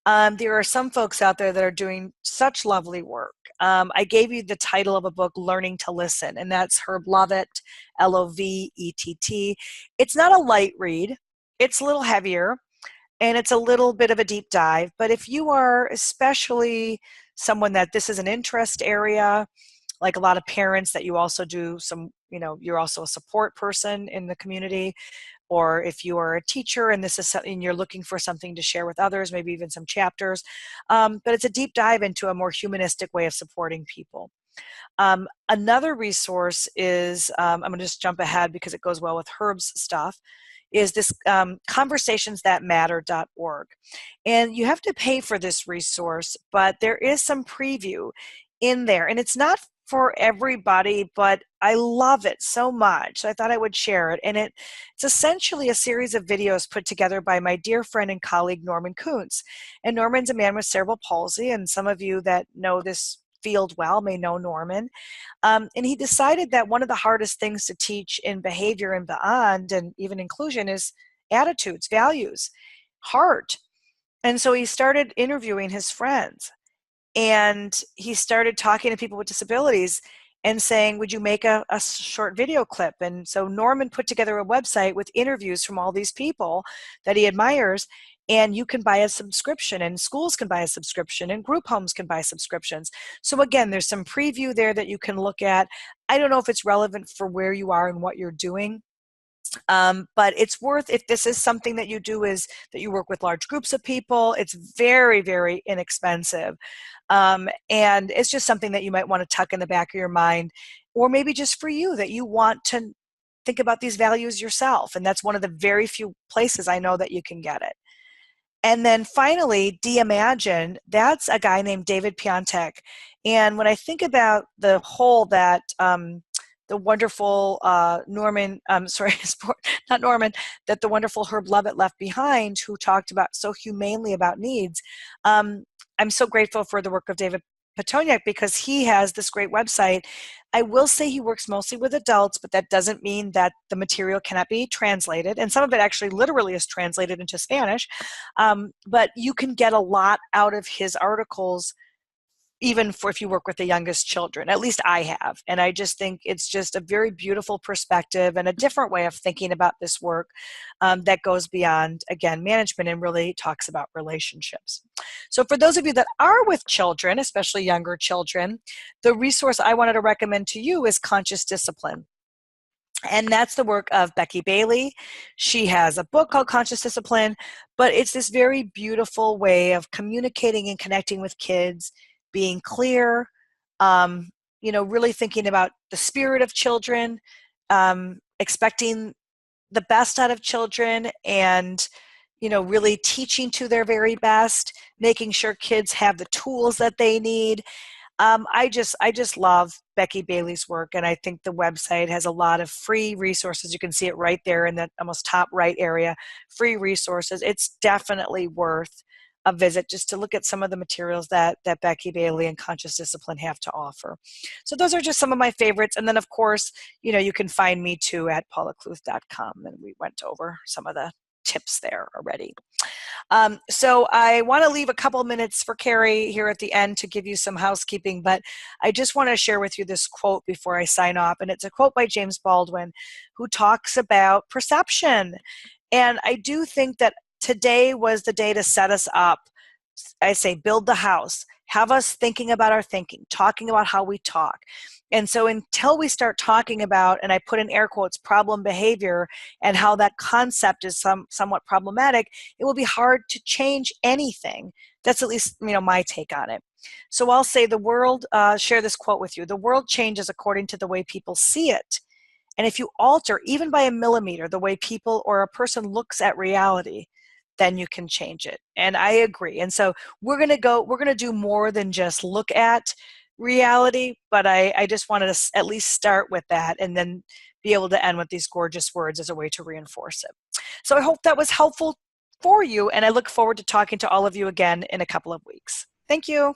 there are some folks out there that are doing such lovely work. I gave you the title of a book, Learning to Listen, and that's Herb Lovett, Lovett. It's not a light read. It's a little heavier, and it's a little bit of a deep dive. But if you are especially someone that this is an interest area, like a lot of parents that you also do some, you're also a support person in the community, or if you are a teacher and this is something you're looking for something to share with others, maybe even some chapters. But it's a deep dive into a more humanistic way of supporting people. Another resource is, I'm going to just jump ahead because it goes well with Herb's stuff, is this conversationsthatmatter.org. And you have to pay for this resource, but there is some preview in there. And it's not for everybody, but I love it so much. So I thought I would share it. And it's essentially a series of videos put together by my dear friend and colleague, Norman Kuntz. And Norman's a man with cerebral palsy, and some of you that know this field well may know Norman. And he decided that one of the hardest things to teach in behavior and beyond, and even inclusion, is attitudes, values, heart. And so he started interviewing his friends. And he started talking to people with disabilities and saying, would you make a short video clip? And so Norman put together a website with interviews from all these people that he admires, and you can buy a subscription, and schools can buy a subscription, and group homes can buy subscriptions. So again, there's some preview there that you can look at. I don't know if it's relevant for where you are and what you're doing. But it's worth, if this is something that you do, is that you work with large groups of people, it's very, very inexpensive. And it's just something that you might want to tuck in the back of your mind, or maybe just for you that you want to think about these values yourself. And that's one of the very few places I know that you can get it. And then finally, De-Imagine, that's a guy named David Piontek. And when I think about the whole that the wonderful that the wonderful Herb Lovett left behind, who talked about so humanely about needs. I'm so grateful for the work of David Petoniak, because he has this great website. I will say he works mostly with adults, but that doesn't mean that the material cannot be translated. And some of it actually literally is translated into Spanish. But you can get a lot out of his articles even for if you work with the youngest children. At least I have. And I just think it's just a very beautiful perspective and a different way of thinking about this work that goes beyond, again, management and really talks about relationships. So for those of you that are with children, especially younger children, the resource I wanted to recommend to you is Conscious Discipline. And that's the work of Becky Bailey. She has a book called Conscious Discipline, but it's this very beautiful way of communicating and connecting with kids, being clear, really thinking about the spirit of children, expecting the best out of children, and really teaching to their very best, making sure kids have the tools that they need. I just love Becky Bailey's work, and I think the website has a lot of free resources. You can see it right there in the almost top right area, free resources. It's definitely worth a visit just to look at some of the materials that Becky Bailey and Conscious Discipline have to offer. So those are just some of my favorites. And then, of course, you can find me too at paulakluth.com, and we went over some of the tips there already. So I want to leave a couple minutes for Carrie here at the end to give you some housekeeping, but I just want to share with you this quote before I sign off. And it's a quote by James Baldwin, who talks about perception. And I do think that today was the day to set us up. I say build the house, have us thinking about our thinking, talking about how we talk. And so until we start talking about, and I put in air quotes, problem behavior and how that concept is somewhat problematic, it will be hard to change anything. That's at least my take on it. So I'll say the world, share this quote with you, the world changes according to the way people see it. And if you alter, even by a millimeter, the way people or a person looks at reality, then you can change it. And I agree. And so we're going to do more than just look at reality, but I just wanted to at least start with that and then be able to end with these gorgeous words as a way to reinforce it. So I hope that was helpful for you, and I look forward to talking to all of you again in a couple of weeks. Thank you.